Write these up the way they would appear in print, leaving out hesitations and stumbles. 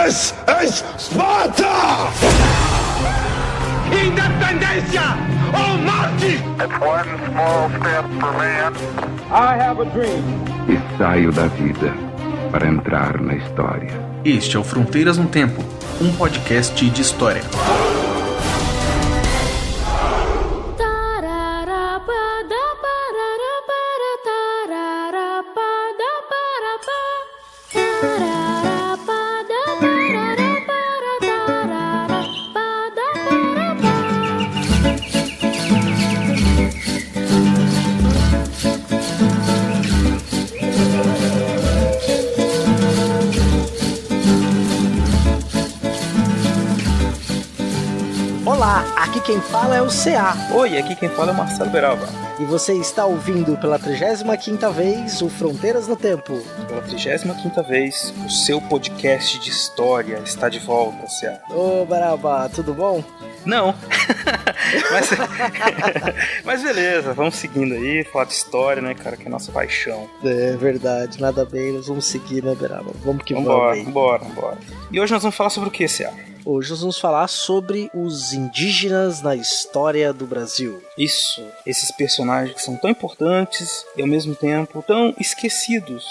This is Sparta! Independencia or morte! It's one small step for man. I have a dream. E saio da vida para entrar na história. Este é o Fronteiras no Tempo, um podcast de história. Olá, aqui quem fala é o CA. Oi, aqui quem fala é o Marcelo Beralva. E você está ouvindo pela 35ª vez o Fronteiras no Tempo. Pela 35ª vez, o seu podcast de história está de volta, CA. Ô, Beralva, tudo bom? Não. mas beleza, vamos seguindo aí, falar de história, né, cara, que é a nossa paixão. É verdade, nada bem, nós vamos seguir, né, Beralva? Vamos que vambora, vamos aí. Vambora. E hoje nós vamos falar sobre o que, CA? Hoje nós vamos falar sobre os indígenas na história do Brasil. Isso, esses personagens que são tão importantes e ao mesmo tempo tão esquecidos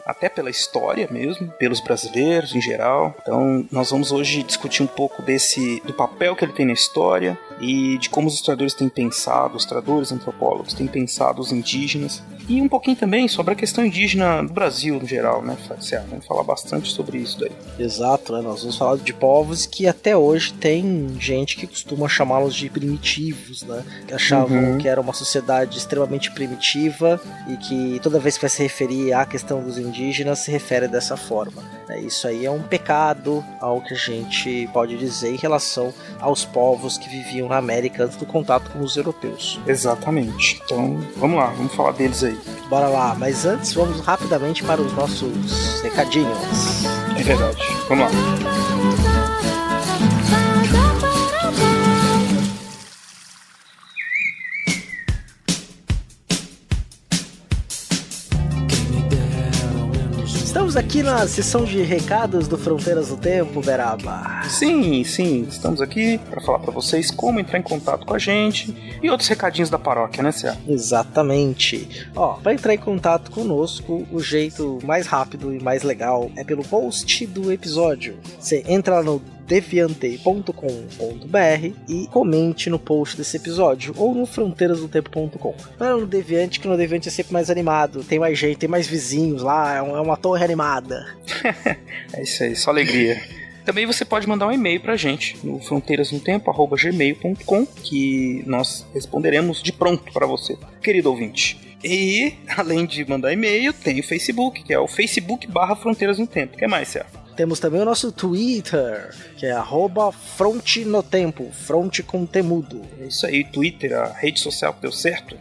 até pela história mesmo, pelos brasileiros em geral. Então nós vamos hoje discutir um pouco do papel que ele tem na história e de como os historiadores têm pensado, os historiadores antropólogos têm pensado os indígenas e um pouquinho também sobre a questão indígena do Brasil no geral, né? Vamos falar bastante sobre isso daí. Exato, né? Nós vamos falar de povos que até hoje tem gente que costuma chamá-los de primitivos, né? Que achavam que era uma sociedade extremamente primitiva e que toda vez que vai se referir à questão dos indígenas se refere dessa forma. Isso aí é um pecado ao que a gente pode dizer em relação aos povos que viviam na América antes do contato com os europeus. Exatamente. Então vamos lá, vamos falar deles aí. Bora lá, mas antes vamos rapidamente para os nossos recadinhos. É verdade, vamos lá. Estamos aqui na sessão de recados do Fronteiras do Tempo, Beraba. Sim, estamos aqui para falar para vocês como entrar em contato com a gente e outros recadinhos da paróquia, né, Cé? Exatamente. Para entrar em contato conosco, o jeito mais rápido e mais legal é pelo post do episódio. Você entra lá no deviante.com.br e comente no post desse episódio ou no fronteirasdotempo.com. Não é no Deviante, que no Deviante é sempre mais animado, tem mais gente, tem mais vizinhos lá, é uma torre animada. É isso aí, só alegria. Também você pode mandar um e-mail pra gente no fronteirasnotempo@gmail.com, que nós responderemos de pronto para você, querido ouvinte. E, além de mandar e-mail, tem o Facebook, que é o Facebook/Fronteiras no Tempo. O que mais, Cé? Temos também o nosso Twitter, que é @frontenotempo, fronte com temudo. É isso aí, Twitter, a rede social que deu certo.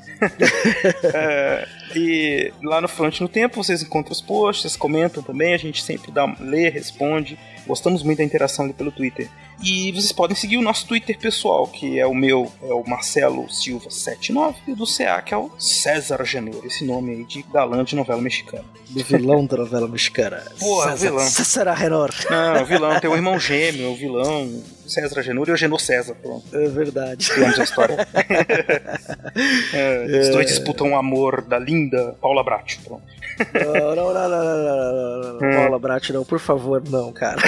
E lá no Fronte no Tempo vocês encontram os posts, vocês comentam também, a gente sempre lê, responde. Gostamos muito da interação ali pelo Twitter. E vocês podem seguir o nosso Twitter pessoal, que é o meu, é o Marcelo Silva 79, e o do CA, que é o César Genor, esse nome aí de galã de novela mexicana. Do vilão da novela mexicana. Porra, vilão. César Genor. Não, o vilão, tem um irmão gêmeo, o vilão César Genor e o Genor César, pronto. É verdade. Temos a história. Os dois disputam o amor da linda Paula Bracho, pronto. Não. Paula Bracho não, por favor, não, cara.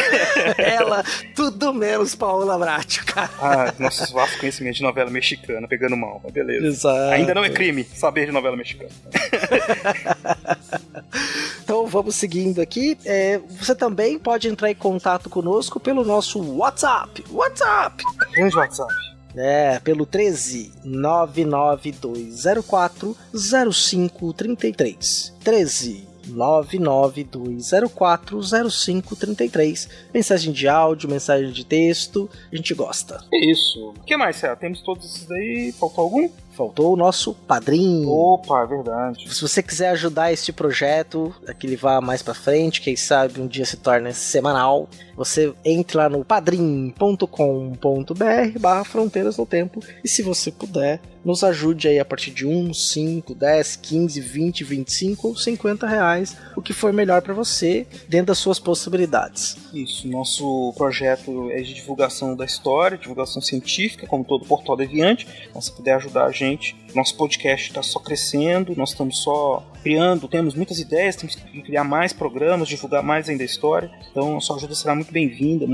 Ela, tudo menos Paula Bracho, cara. Nossos vastos conhecimentos de novela mexicana, pegando mal, mas beleza. Exato. Ainda não é crime saber de novela mexicana. Então vamos seguindo aqui. Você também pode entrar em contato conosco pelo nosso WhatsApp. Grande WhatsApp. Pelo 13 99204 0533. 13 992040533. Mensagem de áudio, mensagem de texto, a gente gosta. É isso. O que mais, Cé? Temos todos esses daí? Faltou algum? faltou o nosso padrinho. Opa, é verdade. Se você quiser ajudar este projeto, a que ele vá mais pra frente, quem sabe um dia se torne semanal, você entre lá no padrim.com.br/Fronteiras no Tempo, e se você puder, nos ajude aí a partir de 1, 5, 10, 15, 20, 25 ou 50 reais, o que for melhor para você, dentro das suas possibilidades. Isso, nosso projeto é de divulgação da história, divulgação científica, como todo Portal Deviante. Então, se puder ajudar a gente, nosso podcast está só crescendo, nós estamos só criando, temos muitas ideias, temos que criar mais programas, divulgar mais ainda a história. Então, a sua ajuda será muito bem-vinda,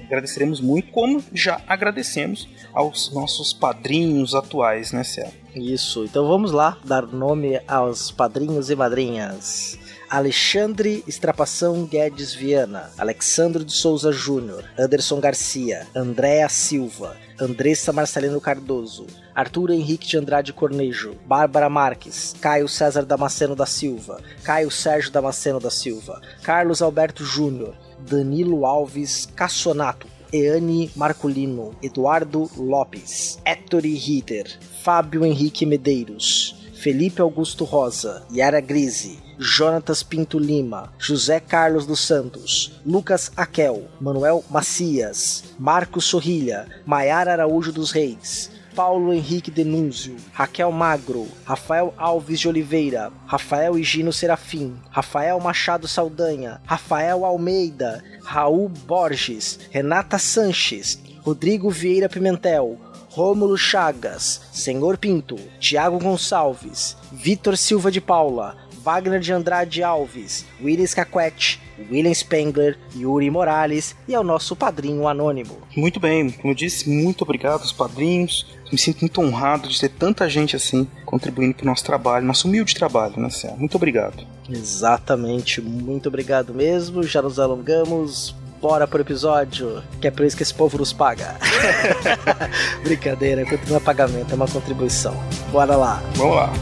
agradeceremos muito, como já agradecemos aos nossos padrinhos atuais, né, Céu? Isso, então vamos lá dar nome aos padrinhos e madrinhas. Alexandre Estrapação Guedes Viana, Alexandre de Souza Júnior, Anderson Garcia, Andréa Silva, Andressa Marcelino Cardoso, Arthur Henrique de Andrade Cornejo, Bárbara Marques, Caio César Damasceno da Silva, Caio Sérgio Damasceno da Silva, Carlos Alberto Júnior, Danilo Alves Cassonato, Eane Marculino, Eduardo Lopes, Ettore Ritter, Fábio Henrique Medeiros, Felipe Augusto Rosa, Yara Grise, Jonatas Pinto Lima, José Carlos dos Santos, Lucas Aquel, Manuel Macias, Marcos Sorrilha, Maiara Araújo dos Reis, Paulo Henrique Denúnzio, Raquel Magro, Rafael Alves de Oliveira, Rafael Higino Serafim, Rafael Machado Saldanha, Rafael Almeida, Raul Borges, Renata Sanches, Rodrigo Vieira Pimentel, Rômulo Chagas, Senhor Pinto, Tiago Gonçalves, Vitor Silva de Paula, Wagner de Andrade Alves, Willis Caquete, William Spengler, Yuri Morales e ao nosso padrinho anônimo. Muito bem, como eu disse, muito obrigado aos padrinhos. Me sinto muito honrado de ter tanta gente assim contribuindo para o nosso trabalho, nosso humilde trabalho, né, Céu? Muito obrigado. Exatamente, muito obrigado mesmo. Já nos alongamos. Bora pro episódio, que é por isso que esse povo nos paga. Brincadeira, continua pagamento, é uma contribuição. Bora lá. Vamos lá.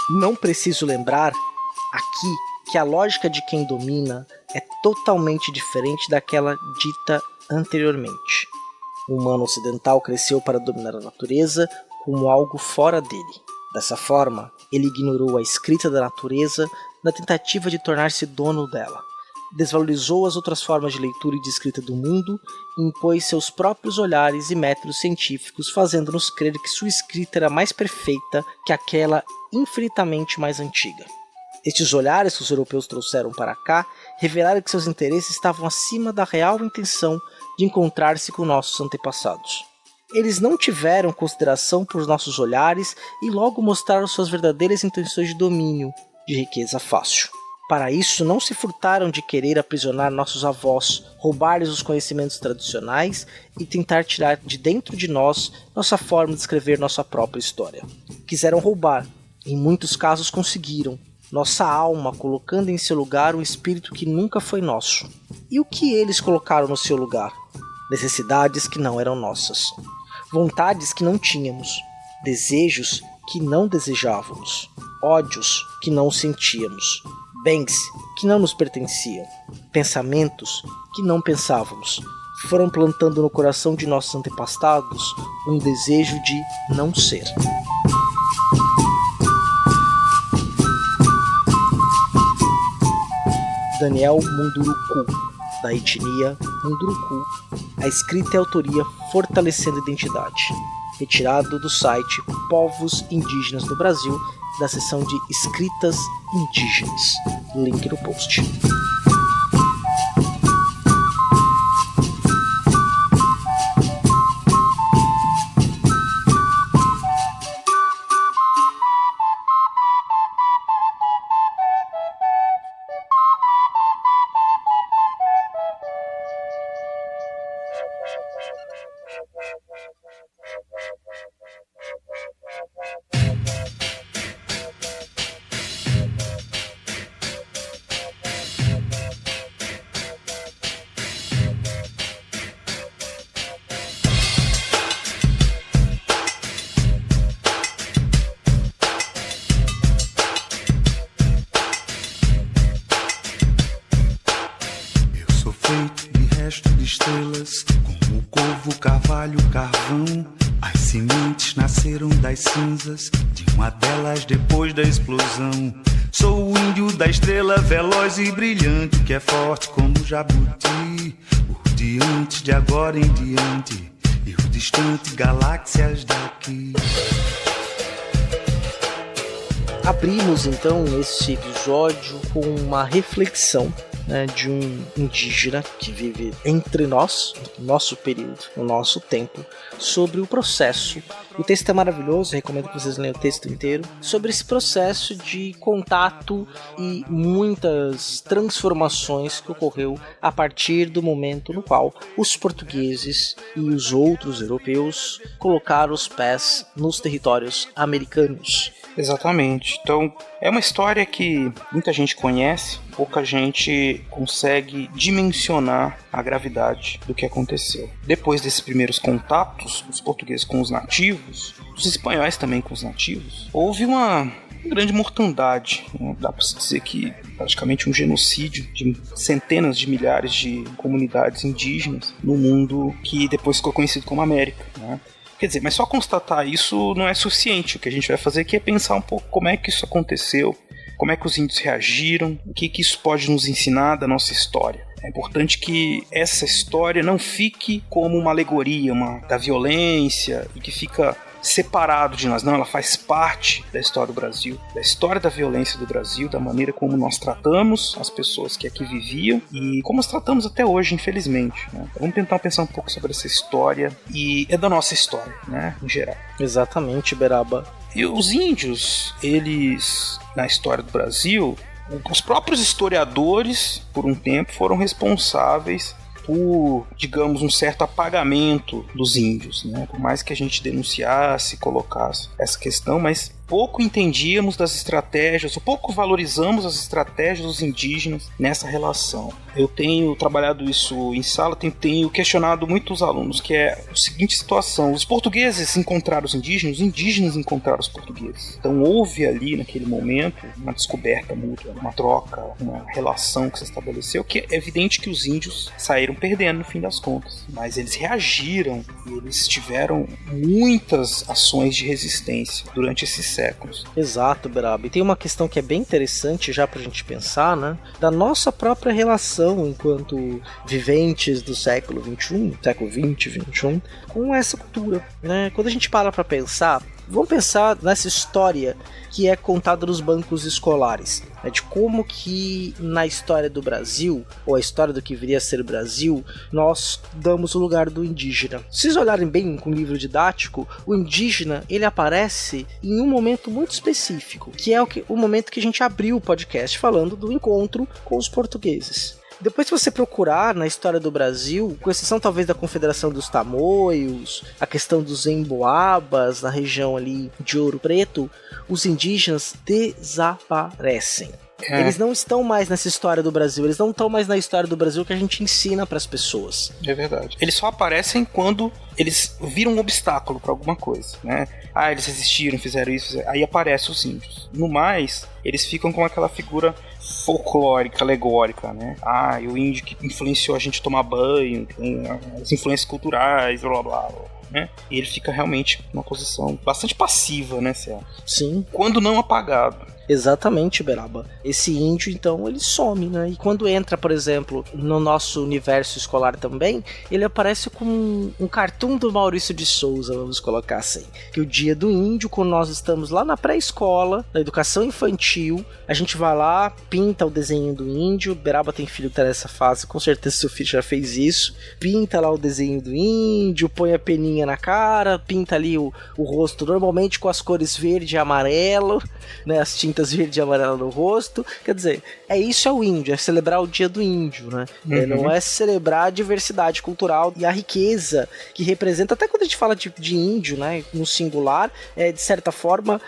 Não preciso lembrar aqui que a lógica de quem domina é totalmente diferente daquela dita anteriormente. O humano ocidental cresceu para dominar a natureza como algo fora dele. Dessa forma, ele ignorou a escrita da natureza na tentativa de tornar-se dono dela. Desvalorizou as outras formas de leitura e de escrita do mundo e impôs seus próprios olhares e métodos científicos, fazendo-nos crer que sua escrita era mais perfeita que aquela infinitamente mais antiga. Estes olhares que os europeus trouxeram para cá revelaram que seus interesses estavam acima da real intenção de encontrar-se com nossos antepassados. Eles não tiveram consideração por nossos olhares e logo mostraram suas verdadeiras intenções de domínio, de riqueza fácil. Para isso, não se furtaram de querer aprisionar nossos avós, roubar-lhes os conhecimentos tradicionais e tentar tirar de dentro de nós nossa forma de escrever nossa própria história. Quiseram roubar, em muitos casos conseguiram, nossa alma, colocando em seu lugar um espírito que nunca foi nosso. E o que eles colocaram no seu lugar? Necessidades que não eram nossas, vontades que não tínhamos, desejos que não desejávamos, ódios que não sentíamos, bens que não nos pertenciam, pensamentos que não pensávamos. Foram plantando no coração de nossos antepassados um desejo de não ser. Daniel Munduruku, da etnia Munduruku. A escrita e a autoria Fortalecendo a Identidade. Retirado do site Povos Indígenas do Brasil, da seção de Escritas Indígenas. Link no post. renasceram das cinzas de uma delas depois da explosão. Sou o índio da estrela veloz e brilhante, que é forte como o jabuti, o diante de agora em diante e o distante galáxias daqui. Abrimos então esse episódio com uma reflexão, né, de um indígena que vive entre nós, no nosso período, no nosso tempo, sobre o processo. O texto é maravilhoso, recomendo que vocês leiam o texto inteiro, sobre esse processo de contato e muitas transformações que ocorreu a partir do momento no qual os portugueses e os outros europeus colocaram os pés nos territórios americanos. Exatamente. Então, é uma história que muita gente conhece, pouca gente consegue dimensionar a gravidade do que aconteceu. Depois desses primeiros contatos, os portugueses com os nativos, os espanhóis também com os nativos, houve uma grande mortandade, né? Dá para se dizer que praticamente um genocídio de centenas de milhares de comunidades indígenas no mundo que depois ficou conhecido como América, né? Quer dizer, mas só constatar isso não é suficiente. O que a gente vai fazer aqui é pensar um pouco como é que isso aconteceu, como é que os índios reagiram, o que isso pode nos ensinar da nossa história. É importante que essa história não fique como uma alegoria, da violência, e que fica separado de nós. Não, ela faz parte da história do Brasil, da história da violência do Brasil, da maneira como nós tratamos as pessoas que aqui viviam e como nós tratamos até hoje, infelizmente, né? Vamos tentar pensar um pouco sobre essa história, e é da nossa história, né, em geral. Exatamente, Beraba. E os índios, eles, na história do Brasil, os próprios historiadores, por um tempo, foram responsáveis por, digamos, um certo apagamento dos índios, né? Por mais que a gente denunciasse, colocasse essa questão, mas pouco entendíamos das estratégias, ou pouco valorizamos as estratégias dos indígenas nessa relação. Eu tenho trabalhado isso em sala, tenho questionado muitos alunos, que é a seguinte situação: os portugueses encontraram os indígenas encontraram os portugueses. Então houve ali, naquele momento, uma descoberta mútua, uma troca, uma relação que se estabeleceu, que é evidente que os índios saíram perdendo no fim das contas. Mas eles reagiram, e eles tiveram muitas ações de resistência durante esses séculos. Exato, Beraba. E tem uma questão que é bem interessante já pra gente pensar, né? Da nossa própria relação enquanto viventes do século XXI, século XX, XXI, com essa cultura, né? Quando a gente para pra pensar, vamos pensar nessa história que é contada nos bancos escolares, né, de como que na história do Brasil, ou a história do que viria a ser o Brasil, nós damos o lugar do indígena. Se vocês olharem bem com o livro didático, o indígena ele aparece em um momento muito específico, que é o momento que a gente abriu o podcast falando do encontro com os portugueses. Depois, se você procurar na história do Brasil, com exceção talvez da Confederação dos Tamoios, a questão dos Emboabas, na região ali de Ouro Preto, os indígenas desaparecem. Eles não estão mais nessa história do Brasil, eles não estão mais na história do Brasil que a gente ensina para as pessoas. É verdade. Eles só aparecem quando eles viram um obstáculo para alguma coisa, né? Ah, eles resistiram, fizeram isso, aí aparecem os índios. No mais, eles ficam com aquela figura folclórica, alegórica, né? Ah, e o índio que influenciou a gente a tomar banho, tem as influências culturais, blá blá blá. Né? E ele fica realmente numa posição bastante passiva, né, Céu? Sim. Quando não apagado. Exatamente, Beraba. Esse índio, então, ele some, né? E quando entra, por exemplo, no nosso universo escolar também, ele aparece como um cartoon do Maurício de Souza, vamos colocar assim. Que o dia do índio, quando nós estamos lá na pré-escola, na educação infantil, a gente vai lá, pinta o desenho do índio. Beraba tem filho que tá nessa fase, com certeza seu filho já fez isso. Pinta lá o desenho do índio, põe a peninha na cara, pinta ali o rosto, normalmente com as cores verde e amarelo, né? As tintas verde e amarela no rosto. Quer dizer, isso é o índio, é celebrar o dia do índio, né? Uhum. Não é celebrar a diversidade cultural e a riqueza que representa, até quando a gente fala de índio, né, no singular, de certa forma,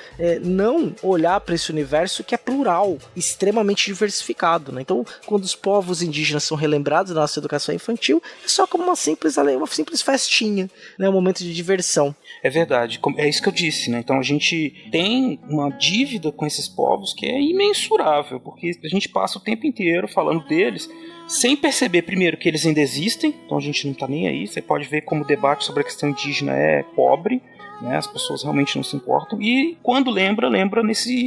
não olhar para esse universo que é plural, extremamente diversificado, né? Então, quando os povos indígenas são relembrados na nossa educação infantil, é só como uma simples festinha, né? Um momento de diversão. É verdade, é isso que eu disse, né? Então a gente tem uma dívida com esses povos que é imensurável, porque a gente passa o tempo inteiro falando deles sem perceber, primeiro, que eles ainda existem, então a gente não tá nem aí. Você pode ver como o debate sobre a questão indígena é pobre, né? As pessoas realmente não se importam. E quando lembra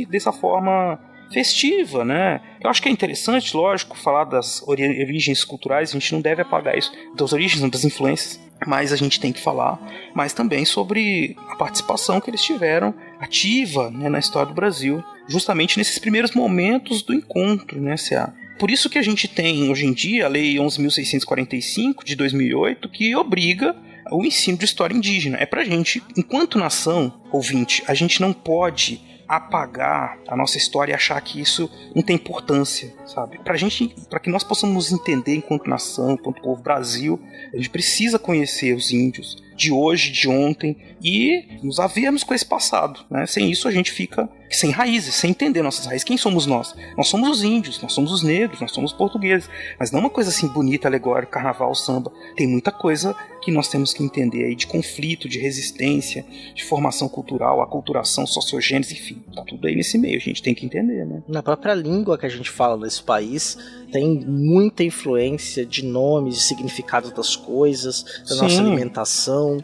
dessa forma festiva, né? Eu acho que é interessante, lógico, falar das origens culturais. A gente não deve apagar isso, das origens, das influências, mas a gente tem que falar mais também sobre a participação que eles tiveram ativa, né, na história do Brasil, justamente nesses primeiros momentos do encontro, né, C.A.? Por isso que a gente tem, hoje em dia, a Lei 11.645, de 2008, que obriga o ensino de história indígena. É pra gente, enquanto nação, ouvinte, a gente não pode apagar a nossa história e achar que isso não tem importância, sabe? Para que nós possamos nos entender enquanto nação, enquanto povo Brasil, a gente precisa conhecer os índios de hoje, de ontem, e nos havermos com esse passado, né? Sem isso a gente fica sem raízes, sem entender nossas raízes. Quem somos nós? Nós somos os índios, nós somos os negros, nós somos os portugueses, mas não uma coisa assim bonita, alegórica, carnaval, samba. Tem muita coisa que nós temos que entender aí de conflito, de resistência, de formação cultural, aculturação, sociogênese, enfim, tá tudo aí nesse meio, a gente tem que entender, né? Na própria língua que a gente fala nesse país, tem muita influência de nomes, de significados das coisas, da nossa alimentação.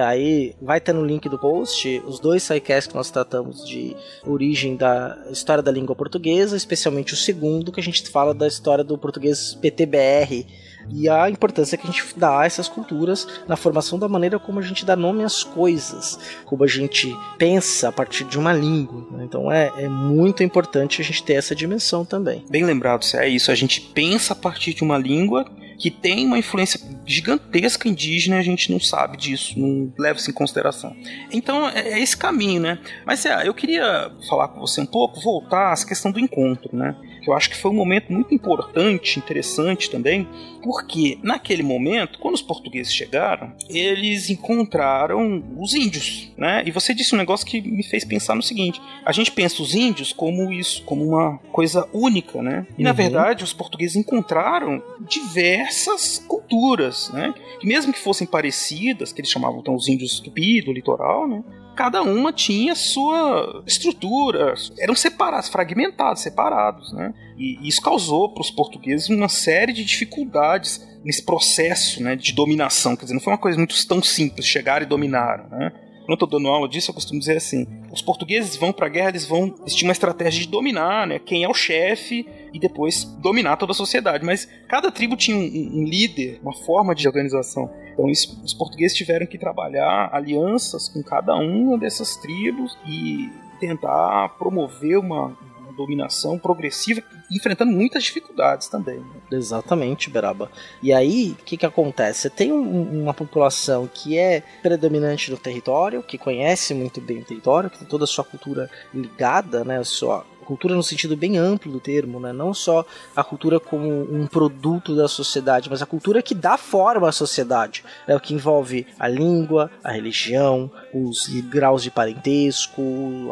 Aí vai ter no link do post os 2 sidecasts que nós tratamos de origem da história da língua portuguesa, especialmente o segundo, que a gente fala da história do português PTBR e a importância que a gente dá a essas culturas na formação da maneira como a gente dá nome às coisas, como a gente pensa a partir de uma língua, né? Então é muito importante a gente ter essa dimensão também. Bem lembrado, é isso, a gente pensa a partir de uma língua que tem uma influência gigantesca indígena e a gente não sabe disso, não leva isso em consideração. Então é esse caminho, né? Mas eu queria falar com você um pouco, voltar a essa questão do encontro, né? Que eu acho que foi um momento muito importante, interessante também, porque naquele momento, quando os portugueses chegaram, eles encontraram os índios, né? E você disse um negócio que me fez pensar no seguinte: a gente pensa os índios como isso, como uma coisa única, né? E na verdade os portugueses encontraram diversas culturas, né? Que mesmo que fossem parecidas, que eles chamavam então os índios tupi do litoral, né? Cada uma tinha sua estrutura, eram separados, fragmentados, separados, né? E isso causou para os portugueses uma série de dificuldades nesse processo, né, de dominação. Quer dizer, não foi uma coisa muito tão simples, chegaram e dominaram, né? Quando eu estou dando aula disso, eu costumo dizer assim: os portugueses vão para a guerra, eles tinham uma estratégia de dominar, né, quem é o chefe, e depois dominar toda a sociedade. Mas cada tribo tinha um líder, uma forma de organização. Então os portugueses tiveram que trabalhar alianças com cada uma dessas tribos e tentar promover uma dominação progressiva, enfrentando muitas dificuldades também, né? Exatamente, Beraba. E aí, o que acontece? Você tem uma população que é predominante no território, que conhece muito bem o território, que tem toda a sua cultura ligada, né, a sua cultura no sentido bem amplo do termo, né? Não só a cultura como um produto da sociedade, mas a cultura que dá forma à sociedade, né? O que envolve a língua, a religião, os graus de parentesco,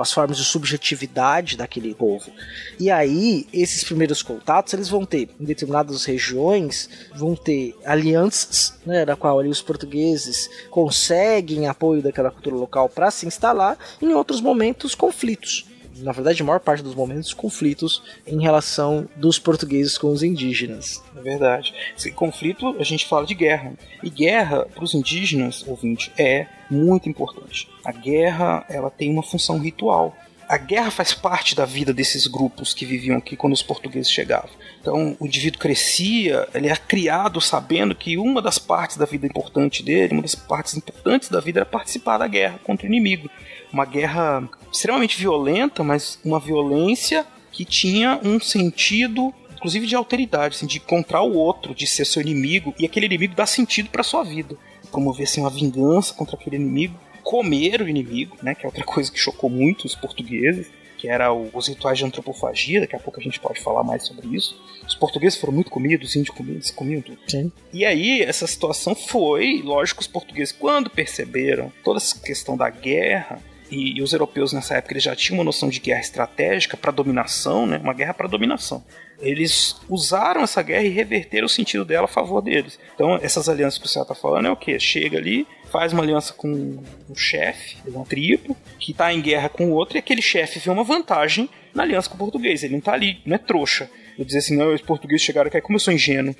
as formas de subjetividade daquele povo. E aí, esses primeiros contatos, eles vão ter, em determinadas regiões, vão ter alianças, né, da qual ali os portugueses conseguem apoio daquela cultura local para se instalar, e em outros momentos, conflitos. Na verdade, a maior parte dos momentos, conflitos em relação dos portugueses com os indígenas. É verdade. Esse conflito, a gente fala de guerra. E guerra, para os indígenas, ouvinte, é muito importante. A guerra, ela tem uma função ritual. A guerra faz parte da vida desses grupos que viviam aqui quando os portugueses chegavam. Então, o indivíduo crescia, ele era criado sabendo que uma das partes da vida importante dele, uma das partes importantes da vida era participar da guerra contra o inimigo. Uma guerra extremamente violenta, mas uma violência que tinha um sentido, inclusive de alteridade, assim, de encontrar o outro, de ser seu inimigo, e aquele inimigo dá sentido para sua vida. Promover assim, uma vingança contra aquele inimigo, comer o inimigo, né, que é outra coisa que chocou muito os portugueses, que era os rituais de antropofagia. Daqui a pouco a gente pode falar mais sobre isso. Os portugueses foram muito comidos, os índios comiam tudo. Sim. E aí, essa situação foi, lógico, os portugueses, quando perceberam toda essa questão da guerra, e os europeus nessa época eles já tinham uma noção de guerra estratégica para dominação, né? Uma guerra para dominação. Eles usaram essa guerra e reverteram o sentido dela a favor deles. Então essas alianças que o Céu está falando é o quê? Chega ali, faz uma aliança com um chefe de uma tribo que está em guerra com o outro, e aquele chefe vê uma vantagem na aliança com o português. Ele não está ali, não é trouxa. Eu dizer assim, não, os portugueses chegaram aqui, como eu sou ingênuo,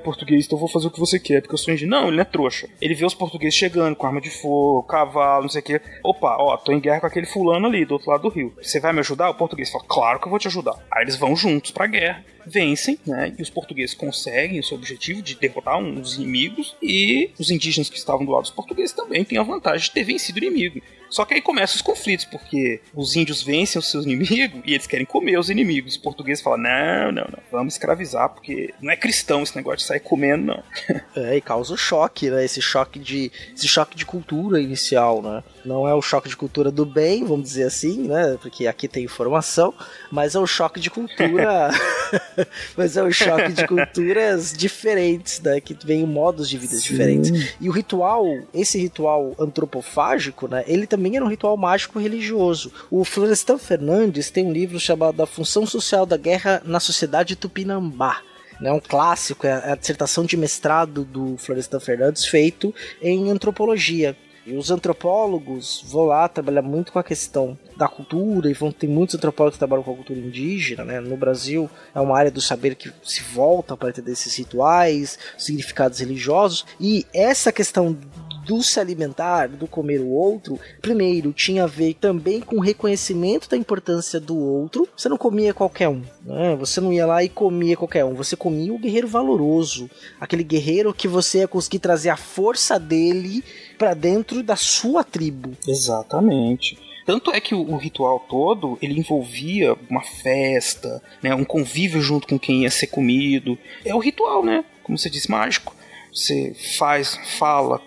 português, então eu vou fazer o que você quer, porque eu sou ingênuo. Não, ele não é trouxa. Ele vê os portugueses chegando com arma de fogo, cavalo, não sei o que. Opa, ó, tô em guerra com aquele fulano ali, do outro lado do rio. Você vai me ajudar? O português fala, claro que eu vou te ajudar. Aí eles vão juntos pra guerra, vencem, né, e os portugueses conseguem o seu objetivo de derrotar uns inimigos, e os indígenas que estavam do lado dos portugueses também têm a vantagem de ter vencido o inimigo. Só que aí começam os conflitos, porque os índios vencem os seus inimigos e eles querem comer os inimigos. Os portugueses falam, não, vamos escravizar, porque não é cristão esse negócio de sair comendo, não. E causa o choque, né? Esse choque de cultura inicial, né? Não é o choque de cultura do bem, vamos dizer assim, né? Porque aqui tem informação, mas é o choque de cultura... mas é o choque de culturas diferentes, né? Que vem em modos de vida diferentes. E o ritual, esse ritual antropofágico, né? Ele também era um ritual mágico religioso. O Florestan Fernandes tem um livro chamado A Função Social da Guerra na Sociedade Tupinambá. É um clássico, é a dissertação de mestrado do Florestan Fernandes feito em antropologia. E os antropólogos vão lá trabalhar muito com a questão da cultura, e tem muitos antropólogos que trabalham com a cultura indígena, né? No Brasil é uma área do saber que se volta a partir desses rituais, significados religiosos, e essa questão do se alimentar, do comer o outro, primeiro tinha a ver também com o reconhecimento da importância do outro. Você não comia qualquer um, né? Você não ia lá e comia qualquer um, você comia o guerreiro valoroso, aquele guerreiro que você ia conseguir trazer a força dele para dentro da sua tribo. Exatamente. Tanto é que o ritual todo, ele envolvia uma festa, né, um convívio junto com quem ia ser comido. É o ritual, né? Como você disse, mágico. Você fala,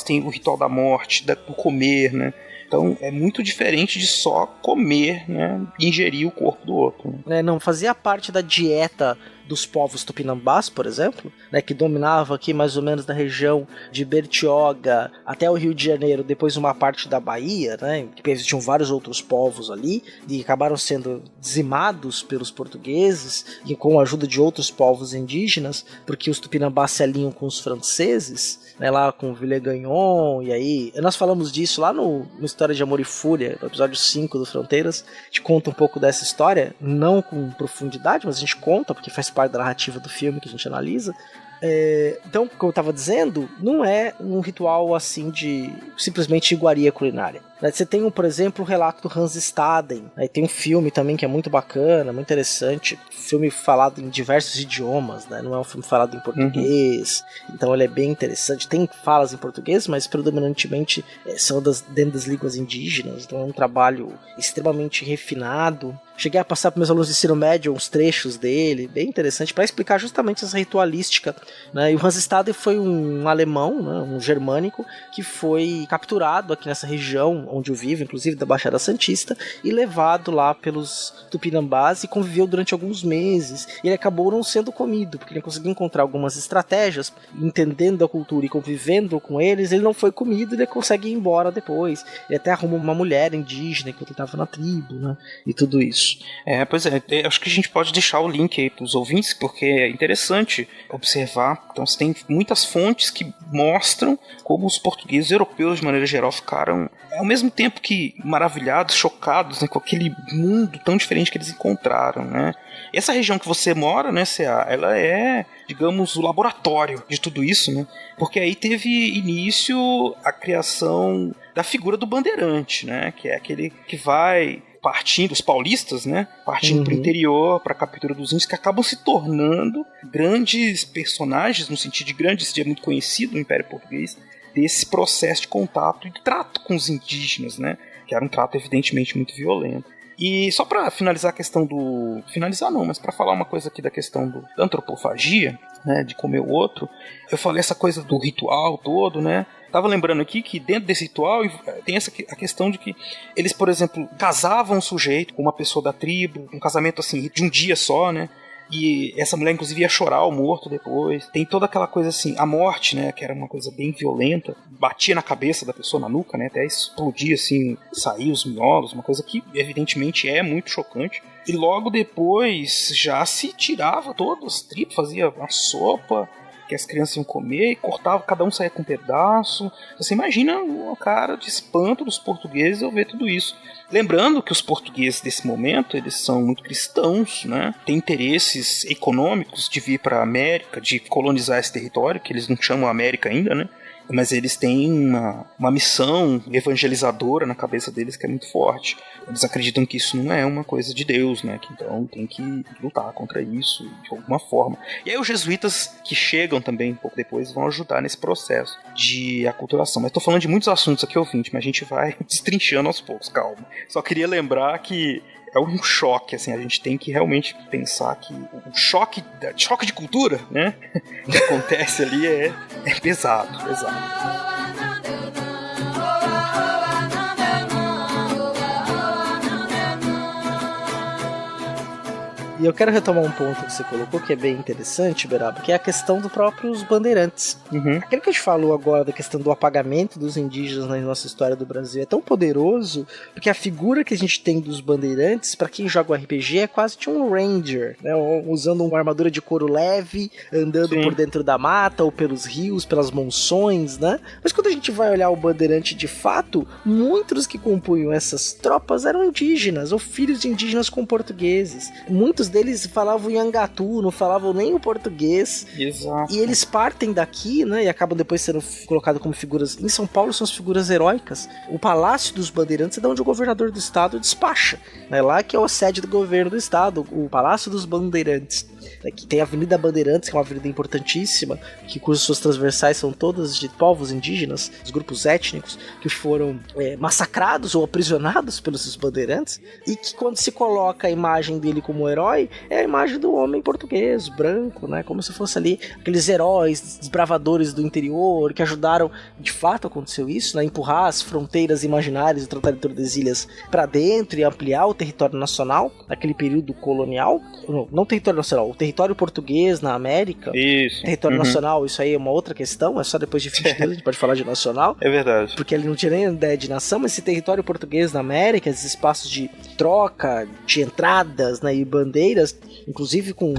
tem o ritual da morte, do comer, né? Então é muito diferente de só comer, né, e ingerir o corpo do outro. Né? Não fazia parte da dieta dos povos tupinambás, por exemplo, né, que dominava aqui mais ou menos na região de Bertioga até o Rio de Janeiro, depois uma parte da Bahia, né, que existiam vários outros povos ali, e acabaram sendo dizimados pelos portugueses, e com a ajuda de outros povos indígenas, porque os tupinambás se alinham com os franceses, né, lá com Villegagnon, e aí, nós falamos disso lá no História de Amor e Fúria, no episódio 5 do Fronteiras, a gente conta um pouco dessa história, não com profundidade, mas a gente conta, porque faz parte da narrativa do filme que a gente analisa. Então, como eu estava dizendo, não é um ritual assim de simplesmente iguaria culinária. Você tem, por exemplo, o relato do Hans Staden. Aí tem um filme também que é muito bacana, muito interessante. Filme falado em diversos idiomas, né? Não é um filme falado em português. Então ele é bem interessante. Tem falas em português, mas predominantemente são dentro das línguas indígenas. Então é um trabalho extremamente refinado. Cheguei a passar para meus alunos de ensino médio uns trechos dele, bem interessante, para explicar justamente essa ritualística, né? E o Hans Staden foi um alemão, né, um germânico, que foi capturado aqui nessa região onde eu vivo, inclusive da Baixada Santista, e levado lá pelos tupinambás e conviveu durante alguns meses. E ele acabou não sendo comido, porque ele conseguiu encontrar algumas estratégias, entendendo a cultura e convivendo com eles, ele não foi comido e ele consegue ir embora depois. Ele até arruma uma mulher indígena enquanto ele estava na tribo, né, e tudo isso. Pois é, acho que a gente pode deixar o link aí para os ouvintes, porque é interessante observar. Então você tem muitas fontes que mostram como os portugueses europeus, de maneira geral, ficaram ao mesmo tempo que maravilhados, chocados, né, com aquele mundo tão diferente que eles encontraram, né? E essa região que você mora, né, C.A., ela é, digamos, o laboratório de tudo isso, né? Porque aí teve início a criação da figura do bandeirante, né? Que é aquele que vai partindo, os paulistas, né, partindo para o interior, para a captura dos índios, que acabam se tornando grandes personagens, no sentido de grandes, de muito conhecido no Império Português, desse processo de contato e de trato com os indígenas, né, que era um trato evidentemente muito violento. E só para finalizar a questão do... Finalizar não, mas para falar uma coisa aqui da questão da antropofagia, né, de comer o outro, eu falei essa coisa do ritual todo, né. Tava lembrando aqui que dentro desse ritual tem a questão de que eles, por exemplo, casavam um sujeito com uma pessoa da tribo, um casamento assim de um dia só, né? E essa mulher inclusive ia chorar o morto depois. Tem toda aquela coisa assim, a morte, né, que era uma coisa bem violenta, batia na cabeça da pessoa, na nuca, né, até explodia assim, sair os miolos, uma coisa que evidentemente é muito chocante. E logo depois já se tirava todas as tripas, fazia uma sopa, que as crianças iam comer e cortava, cada um saía com um pedaço. Você imagina a cara de espanto dos portugueses ao ver tudo isso. Lembrando que os portugueses desse momento, eles são muito cristãos, né? Tem interesses econômicos de vir para a América, de colonizar esse território, que eles não chamam América ainda, né? Mas eles têm uma missão evangelizadora na cabeça deles que é muito forte. Eles acreditam que isso não é uma coisa de Deus, né? Que então tem que lutar contra isso de alguma forma. E aí os jesuítas que chegam também um pouco depois vão ajudar nesse processo de aculturação. Mas tô falando de muitos assuntos aqui, ouvinte, mas a gente vai destrinchando aos poucos, calma. Só queria lembrar que é um choque, assim, a gente tem que realmente pensar que o choque de cultura, né, que acontece ali é pesado. E eu quero retomar um ponto que você colocou, que é bem interessante, Beraba, que é a questão dos próprios bandeirantes. Aquilo que a gente falou agora da questão do apagamento dos indígenas na nossa história do Brasil é tão poderoso, porque a figura que a gente tem dos bandeirantes, pra quem joga o RPG, é quase de um ranger, né? Usando uma armadura de couro leve, andando por dentro da mata, ou pelos rios, pelas monções, né? Mas quando a gente vai olhar o bandeirante de fato, muitos que compunham essas tropas eram indígenas, ou filhos de indígenas com portugueses. Muitos deles falavam Yangatu, não falavam nem o português. Exato. E eles partem daqui, né, e acabam depois sendo colocados como figuras. Em São Paulo são as figuras heróicas. O Palácio dos Bandeirantes é de onde o governador do estado despacha, né, lá que é a sede do governo do estado, o Palácio dos Bandeirantes. Aqui tem a Avenida Bandeirantes, que é uma avenida importantíssima, cujas suas transversais são todas de povos indígenas, os grupos étnicos que foram massacrados ou aprisionados pelos bandeirantes, e que quando se coloca a imagem dele como herói, é a imagem do homem português, branco, né? Como se fosse ali aqueles heróis, desbravadores do interior, que ajudaram, de fato aconteceu isso, né? Empurrar as fronteiras imaginárias do Tratado de Tordesilhas para dentro e ampliar o território nacional, naquele período colonial, não território nacional, o território português na América. Isso. Território nacional, isso aí é uma outra questão, é só depois de 22 a gente pode falar de nacional. É verdade. Porque ele não tinha nem ideia de nação, mas esse território português na América, esses espaços de troca, de entradas, né, e bandeiras, inclusive com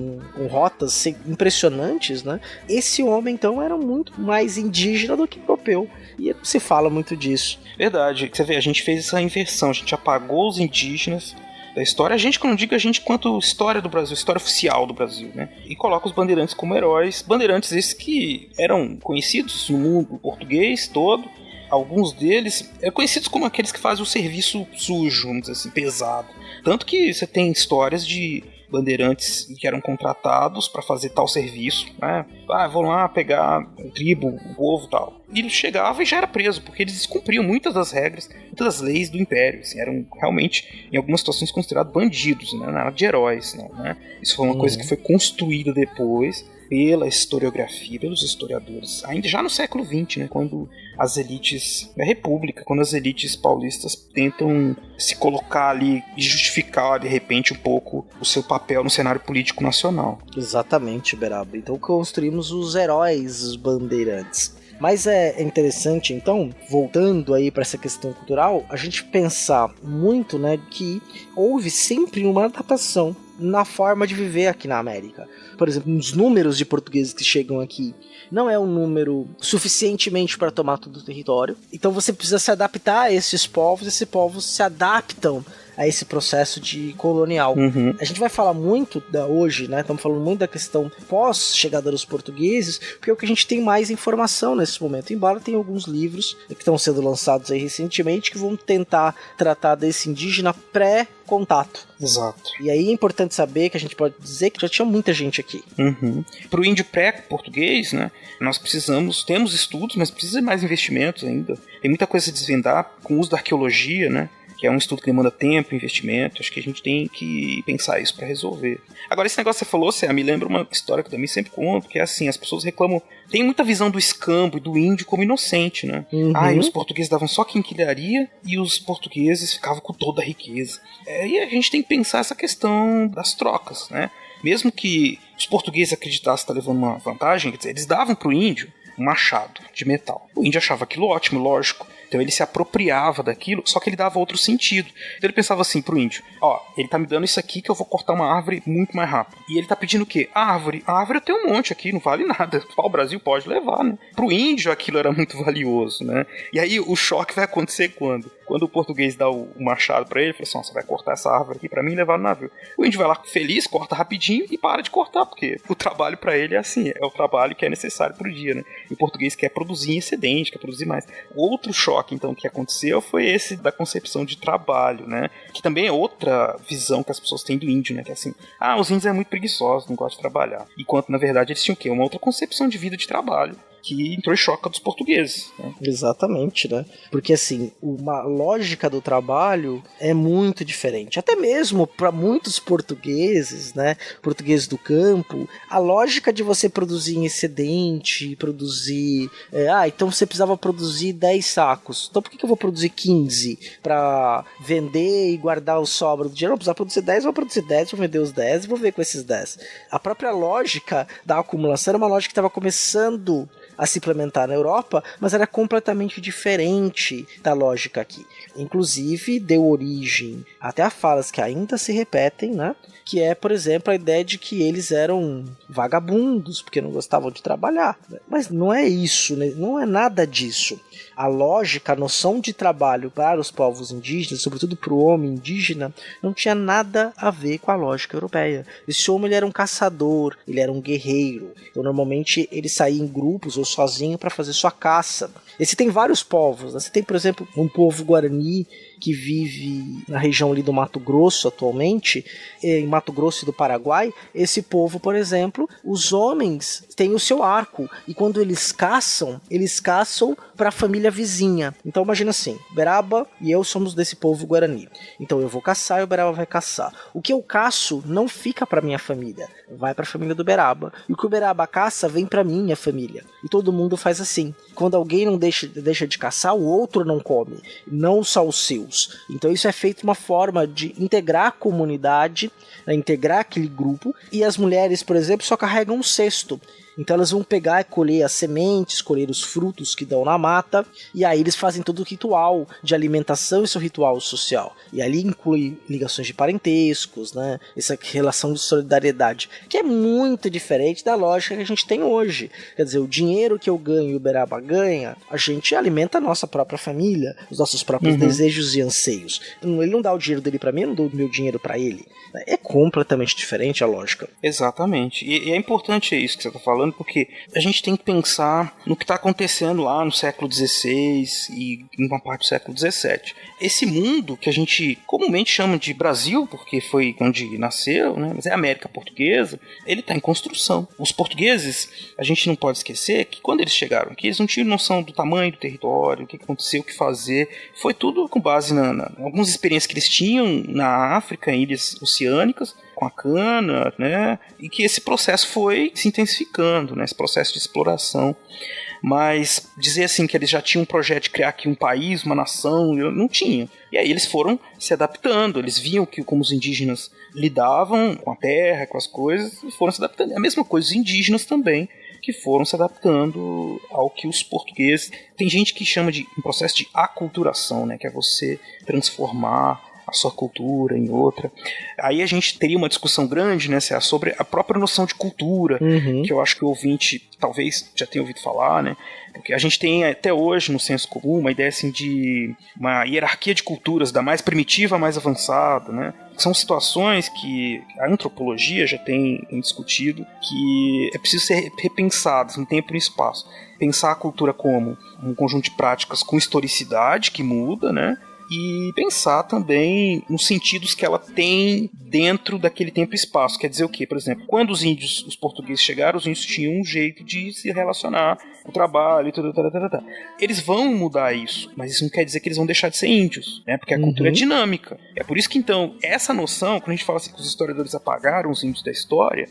rotas impressionantes, né? Esse homem, então, era muito mais indígena do que europeu. E se fala muito disso. Verdade. Você vê, a gente fez essa inversão, a gente apagou os indígenas da história, a gente, quando digo a gente, quanto história do Brasil, história oficial do Brasil, né? E coloca os bandeirantes como heróis, bandeirantes esses que eram conhecidos no mundo português todo, alguns deles eram conhecidos como aqueles que fazem o serviço sujo, vamos dizer assim, pesado. Tanto que você tem histórias de bandeirantes que eram contratados para fazer tal serviço, né? Vão lá pegar a tribo, o povo e tal. E ele chegava e já era preso, porque eles descumpriam muitas das regras, muitas das leis do Império. Assim, eram realmente, em algumas situações, considerados bandidos, né? Nada de heróis, não, né? Isso foi uma coisa que foi construída depois pela historiografia, pelos historiadores, ainda já no século XX, né, quando as elites da República, quando as elites paulistas tentam se colocar ali e justificar, de repente, um pouco o seu papel no cenário político nacional. Exatamente, Beraba. Então construímos os heróis, os bandeirantes. Mas é interessante, então, voltando aí para essa questão cultural, a gente pensar muito, né, que houve sempre uma adaptação na forma de viver aqui na América. Por exemplo, os números de portugueses que chegam aqui não é um número suficientemente para tomar todo o território. Então você precisa se adaptar a esses povos se adaptam a esse processo de colonial. A gente vai falar muito hoje, né? Estamos falando muito da questão pós-chegada dos portugueses, porque é o que a gente tem mais informação nesse momento. Embora tenha alguns livros que estão sendo lançados aí recentemente que vão tentar tratar desse indígena pré-contato. Exato. E aí é importante saber que a gente pode dizer que já tinha muita gente aqui. Para o índio pré-português, né? Nós temos estudos, mas precisa de mais investimentos ainda. Tem muita coisa a desvendar com o uso da arqueologia, né? Que é um estudo que demanda tempo, investimento. Acho que a gente tem que pensar isso para resolver. Agora, esse negócio que você falou, me lembra uma história que eu também sempre conto, que é assim, as pessoas reclamam, tem muita visão do escambo e do índio como inocente, né? E os portugueses davam só quinquilharia e os portugueses ficavam com toda a riqueza. E a gente tem que pensar essa questão das trocas, né? Mesmo que os portugueses acreditassem estar levando uma vantagem, quer dizer, eles davam pro índio um machado de metal. O índio achava aquilo ótimo, lógico. Então ele se apropriava daquilo, só que ele dava outro sentido. Então ele pensava assim pro índio, ele tá me dando isso aqui que eu vou cortar uma árvore muito mais rápido. E ele tá pedindo o quê? Árvore eu tenho um monte aqui, não vale nada. O Brasil pode levar, né? Pro índio aquilo era muito valioso, né? E aí o choque vai acontecer quando? Quando o português dá o machado pra ele, fala assim, você vai cortar essa árvore aqui pra mim e levar no navio. O índio vai lá feliz, corta rapidinho e para de cortar, porque o trabalho pra ele é assim, é o trabalho que é necessário pro dia, né? E o português quer produzir em excedente, quer produzir mais. Outro choque, então, que aconteceu foi esse da concepção de trabalho, né? Que também é outra visão que as pessoas têm do índio, né? Que é assim, os índios é muito preguiçosos, não gostam de trabalhar. Enquanto, na verdade, eles tinham o quê? Uma outra concepção de vida de trabalho, que entrou em choque com a dos portugueses, né? Exatamente, né? Porque assim, uma lógica do trabalho é muito diferente. Até mesmo para muitos portugueses, né? Portugueses do campo, a lógica de você produzir em excedente, produzir... então você precisava produzir 10 sacos. Então por que eu vou produzir 15 para vender e guardar o sobra do dinheiro? Eu precisava produzir 10, vou produzir 10, vou vender os 10 e vou ver com esses 10. A própria lógica da acumulação era uma lógica que estava começando a se implementar na Europa, mas era completamente diferente da lógica aqui. Inclusive, deu origem até a falas que ainda se repetem, né? Que é, por exemplo, a ideia de que eles eram vagabundos, porque não gostavam de trabalhar. Mas não é isso, né? Não é nada disso. A lógica, a noção de trabalho para os povos indígenas, sobretudo para o homem indígena, não tinha nada a ver com a lógica europeia. Esse homem ele era um caçador, ele era um guerreiro. Então, normalmente, ele saía em grupos ou sozinho para fazer sua caça. E você tem vários povos, né? Você tem, por exemplo, um povo Guarani que vive na região ali do Mato Grosso atualmente, em Mato Grosso e do Paraguai. Esse povo, por exemplo, os homens têm o seu arco, e quando eles caçam para a família vizinha. Então imagina assim, Beraba e eu somos desse povo Guarani. Então eu vou caçar e o Beraba vai caçar. O que eu caço não fica para minha família, vai para a família do Beraba. E o que o Beraba caça vem para minha família. E todo mundo faz assim. Quando alguém não deixa de caçar, o outro não come, não só os seus. Então isso é feito uma forma de integrar a comunidade, né, integrar aquele grupo, e as mulheres, por exemplo, só carregam um cesto. Então elas vão pegar e colher as sementes, colher os frutos que dão na mata, e aí eles fazem todo o ritual de alimentação e seu ritual social. E ali inclui ligações de parentescos, né? Essa relação de solidariedade, que é muito diferente da lógica que a gente tem hoje. Quer dizer, o dinheiro que eu ganho e o Beraba ganha, a gente alimenta a nossa própria família, os nossos próprios desejos e anseios. Ele não dá o dinheiro dele para mim, eu não dou o meu dinheiro para ele. É completamente diferente a lógica. Exatamente. E é importante isso que você está falando, porque a gente tem que pensar no que está acontecendo lá no século XVI e em uma parte do século XVII. Esse mundo que a gente comumente chama de Brasil, porque foi onde nasceu, né? Mas é a América Portuguesa, ele está em construção. Os portugueses, a gente não pode esquecer que quando eles chegaram aqui, eles não tinham noção do tamanho do território, o que aconteceu, o que fazer. Foi tudo com base em algumas experiências que eles tinham na África, em ilhas oceânicas, com a cana, né? E que esse processo foi se intensificando, né? Esse processo de exploração. Mas dizer assim que eles já tinham um projeto de criar aqui um país, uma nação, não tinha. E aí eles foram se adaptando, eles viam como os indígenas lidavam com a terra, com as coisas, e foram se adaptando. É a mesma coisa os indígenas também, que foram se adaptando ao que os portugueses... Tem gente que chama de um processo de aculturação, né? Que é você transformar a sua cultura em outra. Aí a gente teria uma discussão grande, né, sobre a própria noção de cultura, que eu acho que o ouvinte talvez já tenha ouvido falar, né, porque a gente tem até hoje no senso comum uma ideia assim de uma hierarquia de culturas, da mais primitiva à mais avançada, né. São situações que a antropologia já tem discutido, que é preciso ser repensadas no tempo e no espaço. Pensar a cultura como um conjunto de práticas com historicidade que muda, né, e pensar também nos sentidos que ela tem dentro daquele tempo e espaço. Quer dizer o quê? Por exemplo, quando os portugueses chegaram, os índios tinham um jeito de se relacionar com o trabalho e tudo. Eles vão mudar isso, mas isso não quer dizer que eles vão deixar de ser índios, né? Porque a cultura é dinâmica. É por isso que, então, essa noção, quando a gente fala assim que os historiadores apagaram os índios da história,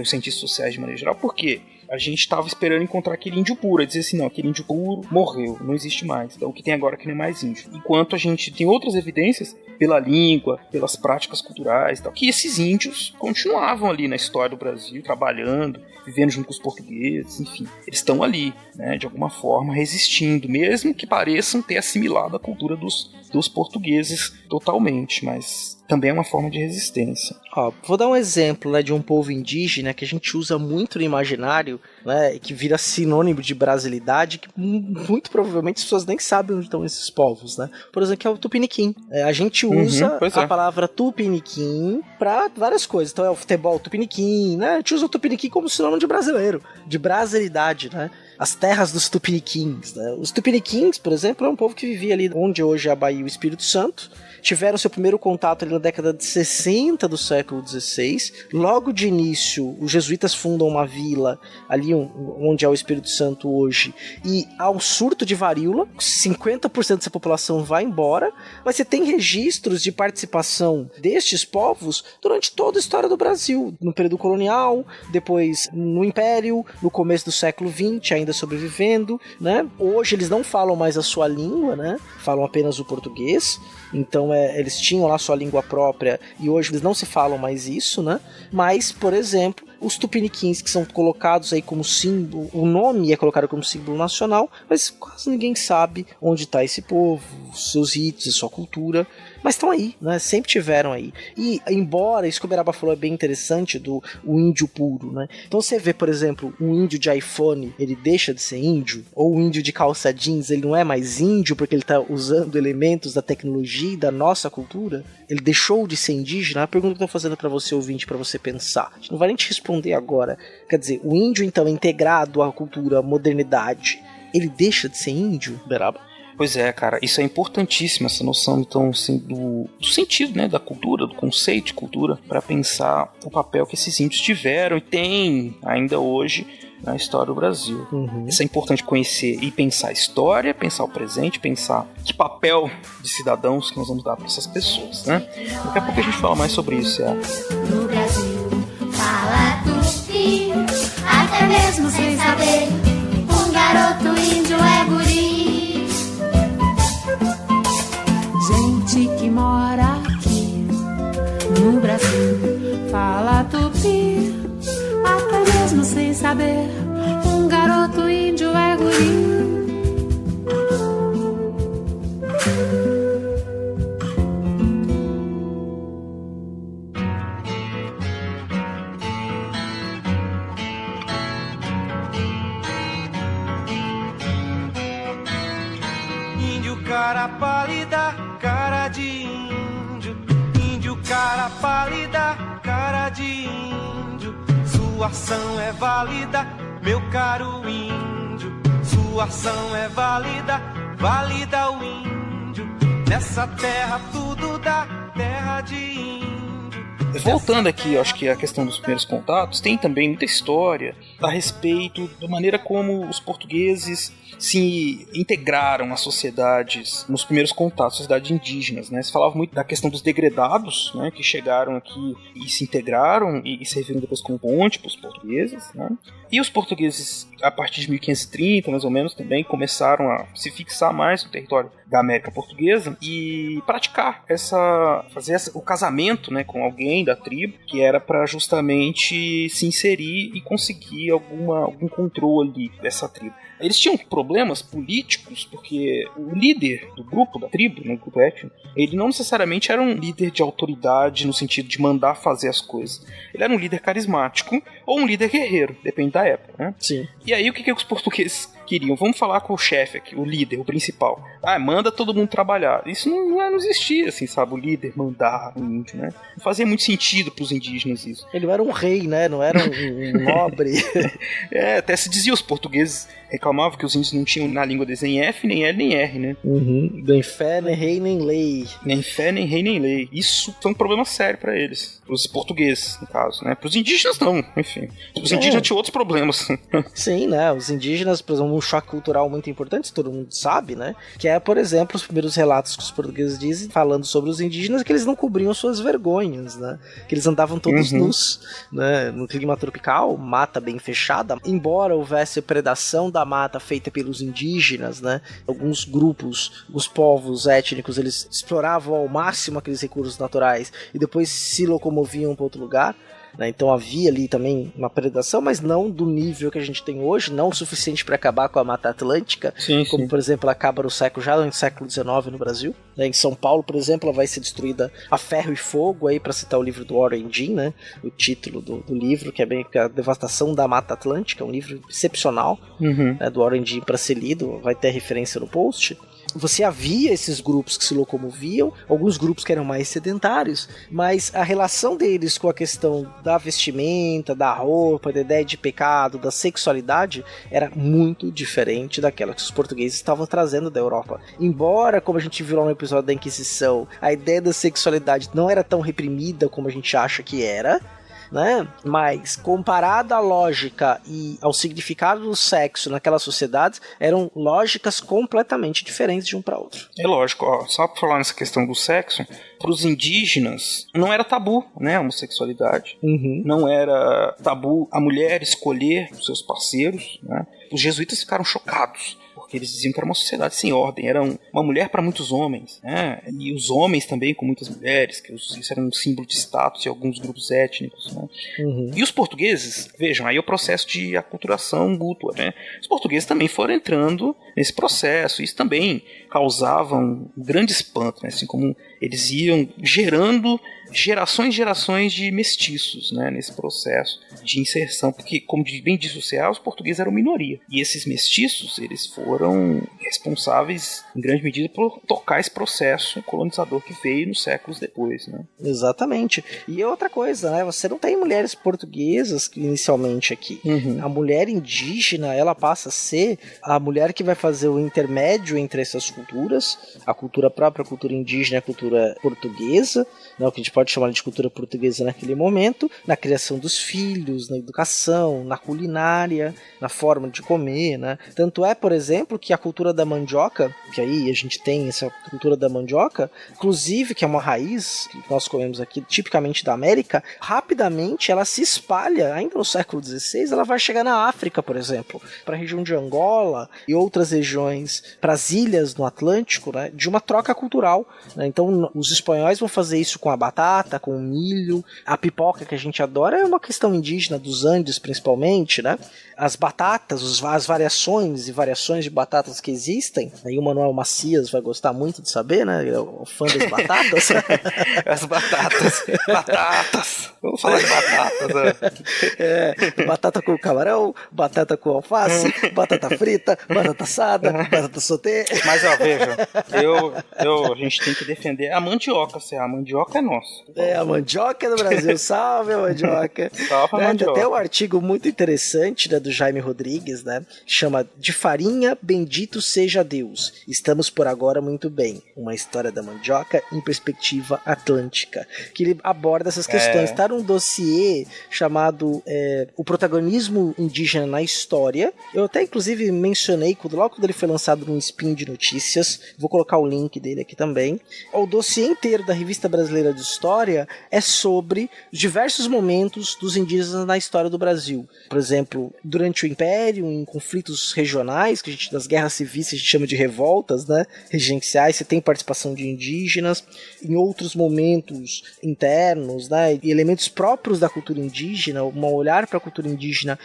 os cientistas sociais de maneira geral, por quê? a gente estava esperando encontrar aquele índio puro, a dizer assim, não, aquele índio puro morreu, não existe mais. Então o que tem agora é que não é mais índio. Enquanto a gente tem outras evidências, pela língua, pelas práticas culturais e tal, que esses índios continuavam ali na história do Brasil, trabalhando, vivendo junto com os portugueses, enfim. Eles estão ali, né, de alguma forma, resistindo, mesmo que pareçam ter assimilado a cultura dos portugueses totalmente, mas também é uma forma de resistência. Ó, vou dar um exemplo, né, de um povo indígena que a gente usa muito no imaginário, né, que vira sinônimo de brasilidade, que muito provavelmente as pessoas nem sabem onde estão esses povos, né? Por exemplo, que é o tupiniquim. A gente usa a palavra tupiniquim para várias coisas. Então é o futebol tupiniquim, né? A gente usa o tupiniquim como sinônimo de brasileiro, de brasilidade, né? As terras dos tupiniquins, né? Os tupiniquins, por exemplo, é um povo que vivia ali onde hoje é a Bahia e o Espírito Santo. Tiveram seu primeiro contato ali na década de 60 do século XVI. Logo de início, os jesuítas fundam uma vila ali onde é o Espírito Santo hoje. E há um surto de varíola, 50% dessa população vai embora. Mas você tem registros de participação destes povos durante toda a história do Brasil. No período colonial, depois no Império, no começo do século XX, ainda sobrevivendo, né? Hoje eles não falam mais a sua língua, né? Falam apenas o português. Então eles tinham lá sua língua própria e hoje eles não se falam mais isso, né? Mas, por exemplo, os tupiniquins que são colocados aí como símbolo, o nome é colocado como símbolo nacional, mas quase ninguém sabe onde está esse povo, seus ritos, sua cultura, mas estão aí, né? Sempre tiveram aí. E embora isso que o Beraba falou é bem interessante o índio puro, né? Então você vê, por exemplo, um índio de iPhone, ele deixa de ser índio, ou um índio de calça jeans, ele não é mais índio porque ele está usando elementos da tecnologia e da nossa cultura, ele deixou de ser indígena. A pergunta que eu estou fazendo para você, ouvinte, para você pensar, a gente não vai nem te responder agora. Quer dizer, o índio então integrado à cultura, à modernidade, ele deixa de ser índio, Beraba? Pois é, cara, isso é importantíssimo, essa noção então assim, do sentido, né, da cultura, do conceito de cultura, para pensar o papel que esses índios tiveram e têm ainda hoje na história do Brasil. Isso é importante conhecer e pensar a história, pensar o presente, pensar que papel de cidadãos que nós vamos dar para essas pessoas, né? Daqui a pouco a gente fala mais sobre isso. No Brasil, fala tupi, até mesmo sem saber, um garoto índio é guri. Gente que mora aqui no Brasil, fala tupi, até mesmo sem saber, um garoto índio é guri. Índio cara pálida, cara de índio. Índio cara pálida, cara de índio. Sua ação é válida, meu caro índio. Sua ação é válida, válida o índio. Nessa terra tudo dá, terra de índio. Voltando aqui, eu acho que a questão dos primeiros contatos, tem também muita história a respeito da maneira como os portugueses se integraram às sociedades nos primeiros contatos, sociedades indígenas, né? Se falava muito da questão dos degredados, né, que chegaram aqui e se integraram e serviram depois como ponte para os portugueses, né? E os portugueses, a partir de 1530, mais ou menos, também começaram a se fixar mais no território da América Portuguesa e praticar o casamento, né, com alguém da tribo, que era para justamente se inserir e conseguir algum controle dessa tribo. Eles tinham problemas políticos, porque o líder do grupo, da tribo, né, o grupo étnico, ele não necessariamente era um líder de autoridade no sentido de mandar fazer as coisas. Ele era um líder carismático ou um líder guerreiro, depende da época, né? Sim. E aí o que os portugueses queriam? Vamos falar com o chefe aqui, o líder, o principal. Manda todo mundo trabalhar. Isso não existia, assim, sabe? O líder mandar o índio, né? Não fazia muito sentido pros indígenas isso. Ele não era um rei, né? Não era um nobre. Até se dizia, os portugueses reclamavam que os índios não tinham na língua deles nem F, nem L, nem R, né? Nem fé, nem rei, nem lei. Nem fé, nem rei, nem lei. Isso foi um problema sério pra eles. Pros portugueses, no caso, né? Pros indígenas não, enfim. Os indígenas tinham outros problemas. Sim, né? Os indígenas, por exemplo, um choque cultural muito importante, todo mundo sabe, né? Que é, por exemplo, os primeiros relatos que os portugueses dizem, falando sobre os indígenas, que eles não cobriam suas vergonhas, né? Que eles andavam todos nus, né? No clima tropical, mata bem fechada. Embora houvesse predação da mata feita pelos indígenas, né? Alguns grupos, os povos étnicos, eles exploravam ao máximo aqueles recursos naturais e depois se locomoviam para outro lugar. Então havia ali também uma predação, mas não do nível que a gente tem hoje, não o suficiente para acabar com a Mata Atlântica, como por exemplo ela acaba no século XIX no Brasil. Em São Paulo, por exemplo, ela vai ser destruída a ferro e fogo, aí para citar o livro do Warren Dean, né? O título do livro, que é bem a devastação da Mata Atlântica, um livro excepcional, né, do Warren Dean para ser lido, vai ter referência no post. Você havia esses grupos que se locomoviam, alguns grupos que eram mais sedentários, mas a relação deles com a questão da vestimenta, da roupa, da ideia de pecado, da sexualidade, era muito diferente daquela que os portugueses estavam trazendo da Europa. Embora, como a gente viu lá no episódio da Inquisição, a ideia da sexualidade não era tão reprimida como a gente acha que era, né? Mas comparada à lógica e ao significado do sexo naquelas sociedades, eram lógicas completamente diferentes de um para outro. É lógico, ó, só para falar nessa questão do sexo, para os indígenas não era tabu, né, a homossexualidade. Não era tabu a mulher escolher os seus parceiros, né? Os jesuítas ficaram chocados, porque eles diziam que era uma sociedade sem ordem, era uma mulher para muitos homens, né? E os homens também com muitas mulheres, que isso era um símbolo de status em alguns grupos étnicos, né? E os portugueses, vejam, aí é o processo de aculturação mútua, né? Os portugueses também foram entrando nesse processo, isso também causava um grande espanto, né? Assim como eles iam gerando gerações e gerações de mestiços, né, nesse processo de inserção, porque, como bem disse o C.A., os portugueses eram minoria, e esses mestiços, eles foram responsáveis, em grande medida, por tocar esse processo colonizador que veio nos séculos depois, né. Exatamente. E outra coisa, né, você não tem mulheres portuguesas inicialmente aqui. A mulher indígena, ela passa a ser a mulher que vai fazer o intermédio entre essas culturas, a cultura própria, a cultura indígena e a cultura portuguesa, né, o que a gente pode chamar de cultura portuguesa naquele momento, na criação dos filhos, na educação, na culinária, na forma de comer, né? Tanto é, por exemplo, que a cultura da mandioca, que aí a gente tem essa cultura da mandioca, inclusive que é uma raiz que nós comemos aqui, tipicamente da América, rapidamente ela se espalha, ainda no século XVI, ela vai chegar na África, por exemplo, para a região de Angola e outras regiões, para as ilhas no Atlântico, né, de uma troca cultural, né? Então os espanhóis vão fazer isso com a batata, com o milho, a pipoca que a gente adora é uma questão indígena dos Andes principalmente, né? As batatas, as variações e variações de batatas que existem, aí o Manuel Macias vai gostar muito de saber, né? É o fã das batatas. As batatas. Vamos falar de batatas. Né? Batata com camarão, batata com alface, batata frita, batata assada, batata sauté. Mas ó, veja, a gente tem que defender a mandioca, a mandioca é nossa. A mandioca do Brasil, salve a mandioca. Salve a mandioca. Tem até um artigo muito interessante, né, do Jaime Rodrigues, né, chama De Farinha, Bendito Seja Deus. Estamos por agora muito bem. Uma história da mandioca em perspectiva atlântica. Que ele aborda essas questões. Está num dossiê chamado O Protagonismo Indígena na História. Eu até inclusive mencionei, logo quando ele foi lançado num spin de notícias, vou colocar o link dele aqui também. O dossiê inteiro da Revista Brasileira de História é sobre diversos momentos dos indígenas na história do Brasil. Por exemplo, durante o Império, em conflitos regionais, que a gente, das guerras civis a gente chama de revoltas, né, regenciais, você tem participação de indígenas. Em outros momentos internos, né, e elementos próprios da cultura indígena, um olhar para a cultura indígena,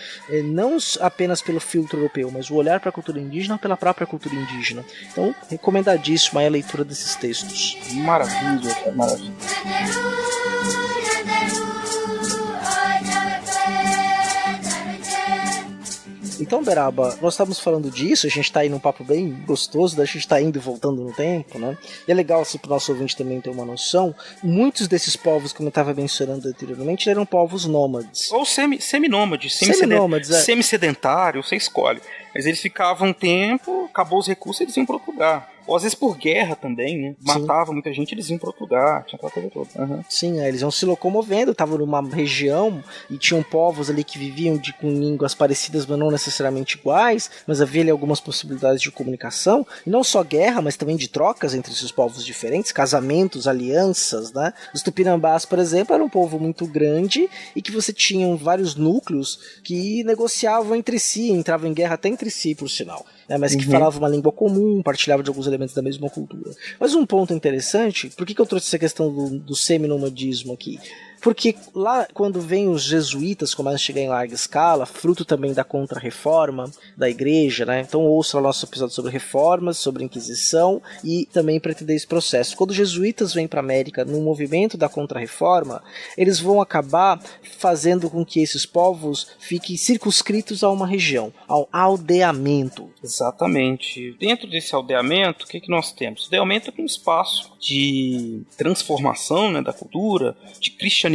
não apenas pelo filtro europeu, mas o olhar para a cultura indígena pela própria cultura indígena. Então, recomendadíssimo aí a leitura desses textos. Maravilha, maravilha. Então, Beraba, nós estávamos falando disso, a gente está aí num papo bem gostoso, da gente está indo e voltando no tempo, né? E é legal, assim, para o nosso ouvinte também ter uma noção, muitos desses povos, como eu estava mencionando anteriormente, eram povos nômades. Ou seminômades, semi-sedentário, você escolhe. Mas eles ficavam um tempo, acabou os recursos, eles iam para outro lugar. Ou às vezes por guerra também, né? Matava muita gente, eles iam pra outro lugar, tinha aquela coisa toda. Uhum. Sim, eles iam se locomovendo, estavam numa região e tinham povos ali que viviam com línguas parecidas, mas não necessariamente iguais, mas havia ali algumas possibilidades de comunicação, e não só guerra, mas também de trocas entre esses povos diferentes, casamentos, alianças, né? Os Tupinambás, por exemplo, era um povo muito grande e que você tinha vários núcleos que negociavam entre si, entravam em guerra até entre si, por sinal. Mas que falavam uma língua comum, partilhavam de alguns elementos da mesma cultura. Mas um ponto interessante, por que eu trouxe essa questão do seminomadismo aqui? Porque lá, quando vem os jesuítas, começam a chegar em larga escala, fruto também da contra-reforma da igreja, né? Então ouça o nosso episódio sobre reformas, sobre Inquisição e também para entender esse processo. Quando os jesuítas vêm para a América no movimento da contra-reforma, eles vão acabar fazendo com que esses povos fiquem circunscritos a uma região, ao aldeamento. Exatamente. Dentro desse aldeamento, o que nós temos? O aldeamento é um espaço de transformação, né, da cultura, de cristianização,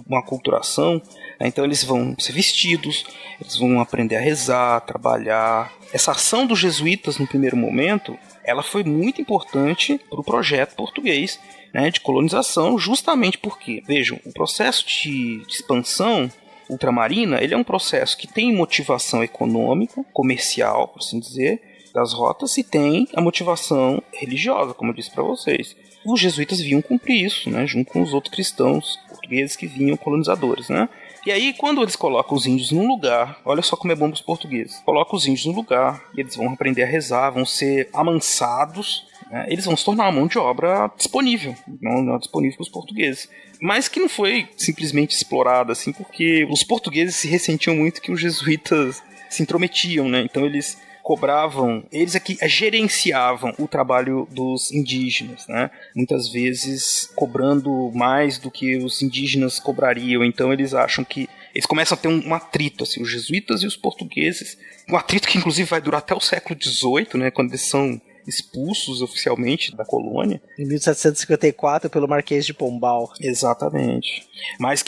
uma aculturação. Então eles vão ser vestidos, eles vão aprender a rezar, a trabalhar. Essa ação dos jesuítas no primeiro momento, ela foi muito importante para o projeto português, né, de colonização, justamente porque, vejam, o processo de expansão ultramarina, ele é um processo que tem motivação econômica, comercial, por assim dizer, das rotas, e tem a motivação religiosa, como eu disse para vocês. Os jesuítas vinham cumprir isso, né, junto com os outros cristãos portugueses que vinham colonizadores, né? E aí, quando eles colocam os índios num lugar, olha só como é bom para os portugueses, colocam os índios no lugar, e eles vão aprender a rezar, vão ser amansados, né? Eles vão se tornar uma mão de obra disponível, não disponível para os portugueses. Mas que não foi simplesmente explorada, assim, porque os portugueses se ressentiam muito que os jesuítas se intrometiam, né? Então eles cobravam, eles aqui gerenciavam o trabalho dos indígenas, né? Muitas vezes cobrando mais do que os indígenas cobrariam. Então eles acham que eles começam a ter um atrito, assim, os jesuítas e os portugueses, um atrito que inclusive vai durar até o século XVIII, né? Quando eles são expulsos oficialmente da colônia. Em 1754 pelo Marquês de Pombal. Exatamente. Mas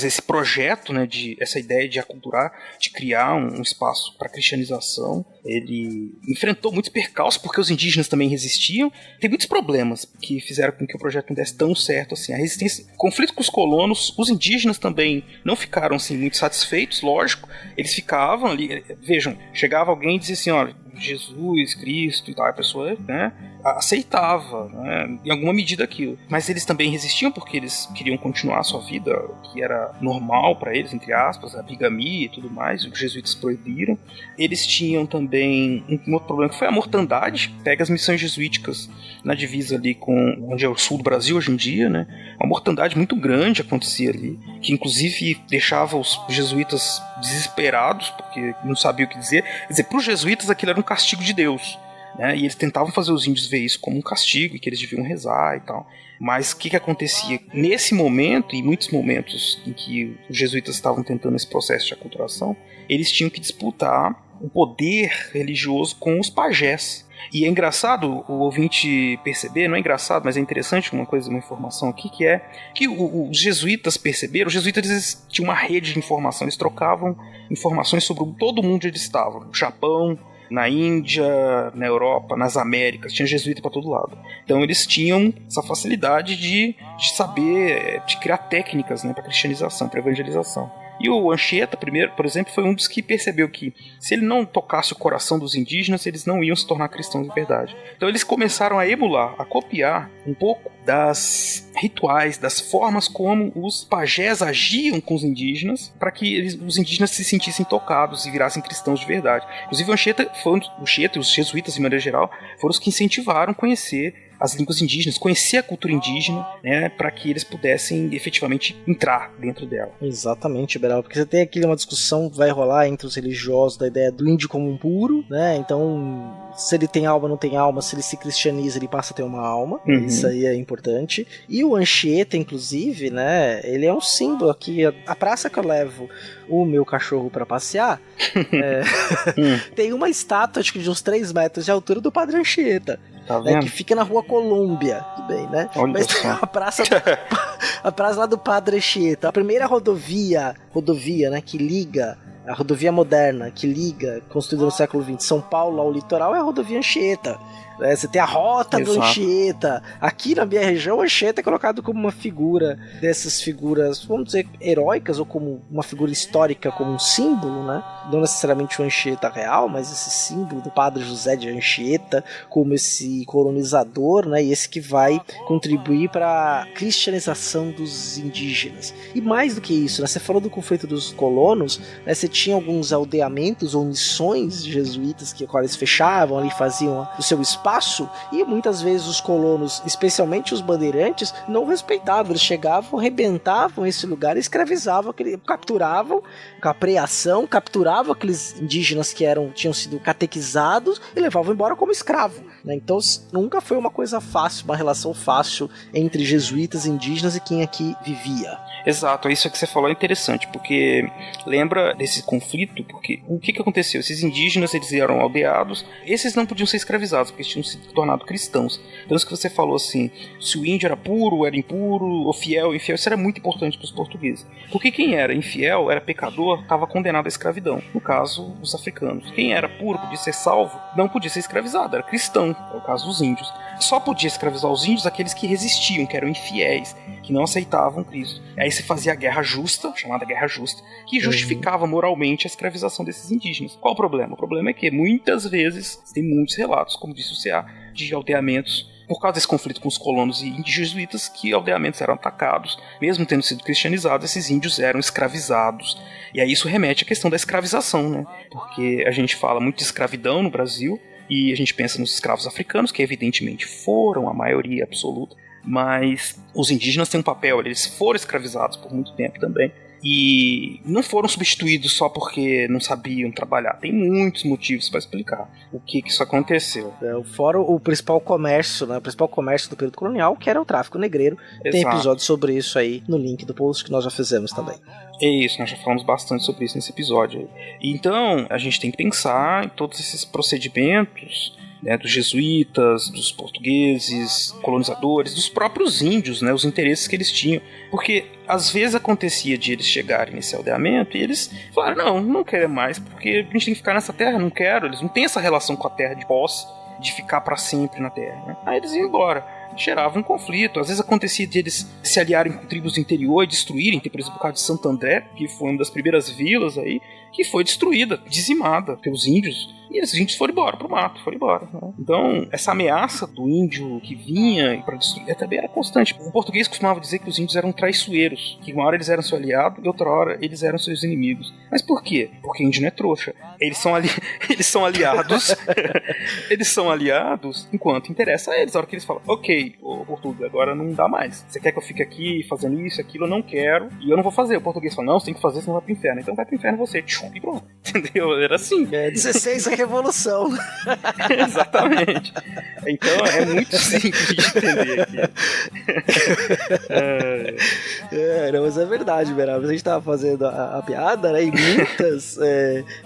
esse projeto, né, essa ideia de aculturar, de criar um espaço para cristianização, ele enfrentou muitos percalços porque os indígenas também resistiam. Tem muitos problemas que fizeram com que o projeto não desse tão certo assim. A resistência, conflito com os colonos, os indígenas também não ficaram assim muito satisfeitos, lógico. Eles ficavam ali, vejam, chegava alguém e dizia assim, olha, Jesus, Cristo e tal, a pessoa, né, aceitava, né, em alguma medida aquilo. Mas eles também resistiam porque eles queriam continuar a sua vida, que era normal para eles, entre aspas, a bigamia e tudo mais, os jesuítas proibiram. Eles tinham também um outro problema, que foi a mortandade. Pega as missões jesuíticas na divisa ali com onde é o sul do Brasil hoje em dia, né, uma mortandade muito grande acontecia ali, que inclusive deixava os jesuítas desesperados, porque não sabiam o que dizer. Quer dizer, para os jesuítas aquilo era um castigo de Deus, né? E eles tentavam fazer os índios ver isso como um castigo e que eles deviam rezar e tal. Mas o que acontecia? Nesse momento, e muitos momentos em que os jesuítas estavam tentando esse processo de aculturação, eles tinham que disputar o poder religioso com os pajés. E é engraçado o ouvinte perceber, não é engraçado, mas é interessante uma informação aqui, que é que os jesuítas perceberam, os jesuítas eles tinham uma rede de informação, eles trocavam informações sobre todo mundo onde eles estavam, no Japão, na Índia, na Europa, nas Américas, tinha jesuíta para todo lado. Então eles tinham essa facilidade de saber, de criar técnicas, né, para cristianização, para evangelização. E o Anchieta, primeiro, por exemplo, foi um dos que percebeu que se ele não tocasse o coração dos indígenas, eles não iam se tornar cristãos de verdade. Então eles começaram a emular, a copiar um pouco das rituais, das formas como os pajés agiam com os indígenas, para que os indígenas se sentissem tocados e virassem cristãos de verdade. Inclusive o Anchieta e os jesuítas, de maneira geral, foram os que incentivaram a conhecer as línguas indígenas, conhecer a cultura indígena, né, para que eles pudessem efetivamente entrar dentro dela. Exatamente, Beral, porque você tem aqui uma discussão que vai rolar entre os religiosos da ideia do índio como um puro, né, então se ele tem alma, não tem alma, se ele se cristianiza, ele passa a ter uma alma, isso aí é importante. E o Anchieta, inclusive, né, ele é um símbolo aqui, a praça que eu levo o meu cachorro para passear, tem uma estátua, acho que de uns 3 metros de altura do Padre Anchieta. Tá vendo? Que fica na Rua Colômbia, tudo bem, né? Olha mas só. a praça lá do Padre Anchieta, a primeira rodovia, né, que liga, a rodovia moderna, que liga, construída no século XX, São Paulo ao litoral, é a rodovia Anchieta. né? Você tem a rota do Exato. Anchieta. Aqui na minha região, o Anchieta é colocado como uma figura dessas figuras, vamos dizer, heróicas, ou como uma figura histórica, como um símbolo, né? Não necessariamente o Anchieta real, mas esse símbolo do Padre José de Anchieta, como esse colonizador, né? E esse que vai contribuir para a cristianização dos indígenas. E mais do que isso, né? Você falou do conflito dos colonos, né? Você tinha alguns aldeamentos ou missões jesuítas que eles fechavam ali, faziam o seu espaço, e muitas vezes os colonos, especialmente os bandeirantes, não respeitavam. Eles chegavam, arrebentavam esse lugar e escravizavam, capturavam com a preação, capturavam aqueles indígenas que tinham sido catequizados e levavam embora como escravo, né? Então nunca foi uma coisa fácil, uma relação fácil entre jesuítas e indígenas e quem aqui vivia. Exato, isso que você falou é interessante, porque lembra desse conflito, porque o que aconteceu? Esses indígenas, eles eram aldeados, esses não podiam ser escravizados, porque eles tinham se tornado cristãos. Então isso que você falou assim, se o índio era puro, era impuro, ou fiel, infiel, isso era muito importante para os portugueses. Porque quem era infiel, era pecador, estava condenado à escravidão. No caso, os africanos. Quem era puro, podia ser salvo, não podia ser escravizado, era cristão, é o caso dos índios. Só podia escravizar os índios aqueles que resistiam, que eram infiéis, que não aceitavam Cristo. Aí se fazia a guerra justa, chamada guerra justa, que justificava moralmente a escravização desses indígenas. Qual o problema? O problema é que muitas vezes, tem muitos relatos, como disse o C.A., de aldeamentos, por causa desse conflito com os colonos e índios jesuítas, que aldeamentos eram atacados, mesmo tendo sido cristianizados, esses índios eram escravizados. E aí isso remete à questão da escravização, né? Porque a gente fala muito de escravidão no Brasil, e a gente pensa nos escravos africanos, que evidentemente foram a maioria absoluta, mas os indígenas têm um papel, eles foram escravizados por muito tempo também, e não foram substituídos só porque não sabiam trabalhar. Tem muitos motivos para explicar o que isso aconteceu. Fora o principal comércio, né? O principal comércio do período colonial, que era o tráfico negreiro. Exato. Tem episódio sobre isso aí no link do post que nós já fizemos também. É isso, nós já falamos bastante sobre isso nesse episódio aí. Então, a gente tem que pensar em todos esses procedimentos, né, dos jesuítas, dos portugueses, colonizadores, dos próprios índios, né, os interesses que eles tinham. Porque às vezes acontecia de eles chegarem nesse aldeamento e eles falaram, não quero mais, porque a gente tem que ficar nessa terra, não quero. Eles não têm essa relação com a terra de posse, de ficar para sempre na terra, né? Aí eles iam embora. Gerava um conflito, às vezes acontecia de eles se aliarem com tribos do interior e destruírem. Tem, por exemplo, o caso de Santo André, que foi uma das primeiras vilas aí, que foi destruída, dizimada pelos índios, e esses índios foram embora pro mato, foram embora, né? Então, essa ameaça do índio que vinha para destruir também era constante. O português costumava dizer que os índios eram traiçoeiros, que uma hora eles eram seu aliado e outra hora eles eram seus inimigos. Mas por quê? Porque índio não é trouxa. Eles são aliados eles são aliados enquanto interessa a eles. A hora que eles falam, ok, português, agora não dá mais. Você quer que eu fique aqui fazendo isso, aquilo? Eu não quero, e eu não vou fazer. O português fala, não, você tem que fazer, senão vai pro inferno. Então vai pro inferno você. E pronto. Entendeu? Era assim. 16 é revolução. Exatamente. Então é muito simples de entender aqui. Não, mas é verdade, Beraba. A gente tava fazendo a piada, né? E muitas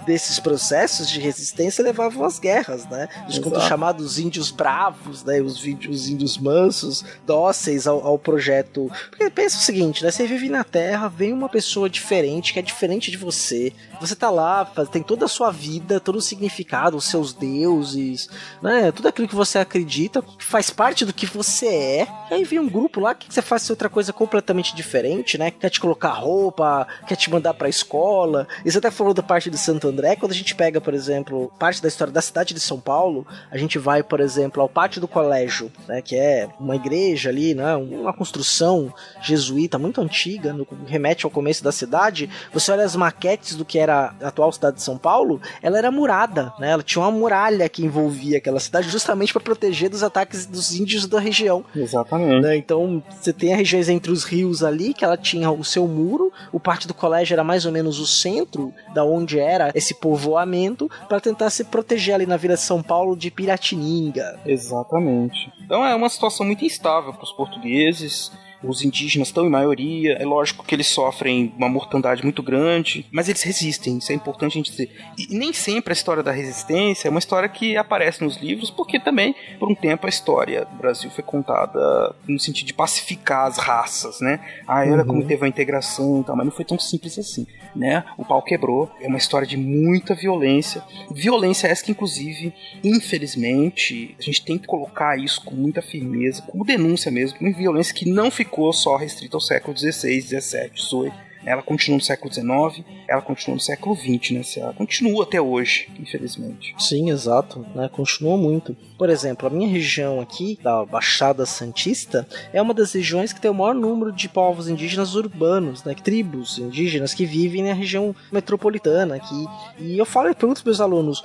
desses processos de resistência levavam às guerras, né? Os chamados índios bravos, né? Os índios mansos, dóceis ao projeto. Porque pensa o seguinte, né? Você vive na Terra, vem uma pessoa diferente, que é diferente de você. Você tá lá, tem toda a sua vida, todo o significado, os seus deuses, né? Tudo aquilo que você acredita, que faz parte do que você é. E aí vem um grupo lá que você faz outra coisa completamente diferente, né? Quer te colocar roupa, quer te mandar pra escola. E você até falou da parte de Santo André. Quando a gente pega, por exemplo, parte da história da cidade de São Paulo, a gente vai, por exemplo, ao pátio do colégio, né? Que é uma igreja ali, né? Uma construção jesuíta muito antiga, remete ao começo da cidade. Você olha as maquetes do que era a atual cidade de São Paulo, ela era murada, né? Ela tinha uma muralha que envolvia aquela cidade justamente para proteger dos ataques dos índios da região. Exatamente. Né? Então, você tem as regiões entre os rios ali, que ela tinha o seu muro, o pátio do colégio era mais ou menos o centro da onde era esse povoamento, para tentar se proteger ali na Vila de São Paulo de Piratininga. Exatamente. Então é uma situação muito instável para os portugueses. Os indígenas estão em maioria, é lógico que eles sofrem uma mortandade muito grande, mas eles resistem, isso é importante a gente dizer. E nem sempre a história da resistência é uma história que aparece nos livros, porque também, por um tempo, a história do Brasil foi contada no sentido de pacificar as raças, né? Olha como teve a integração e tal, mas não foi tão simples assim, né? O pau quebrou, é uma história de muita violência. Violência essa que, inclusive, infelizmente, a gente tem que colocar isso com muita firmeza, como denúncia mesmo, uma violência que não ficou só restrita ao século XVI, XVII, XVIII. Ela continua no século XIX, ela continua no século XX, né? Ela continua até hoje, infelizmente. Sim, exato, né? Continua muito. Por exemplo, a minha região aqui, da Baixada Santista, é uma das regiões que tem o maior número de povos indígenas urbanos, né? Tribos indígenas que vivem na região metropolitana aqui. E eu pergunto para meus alunos,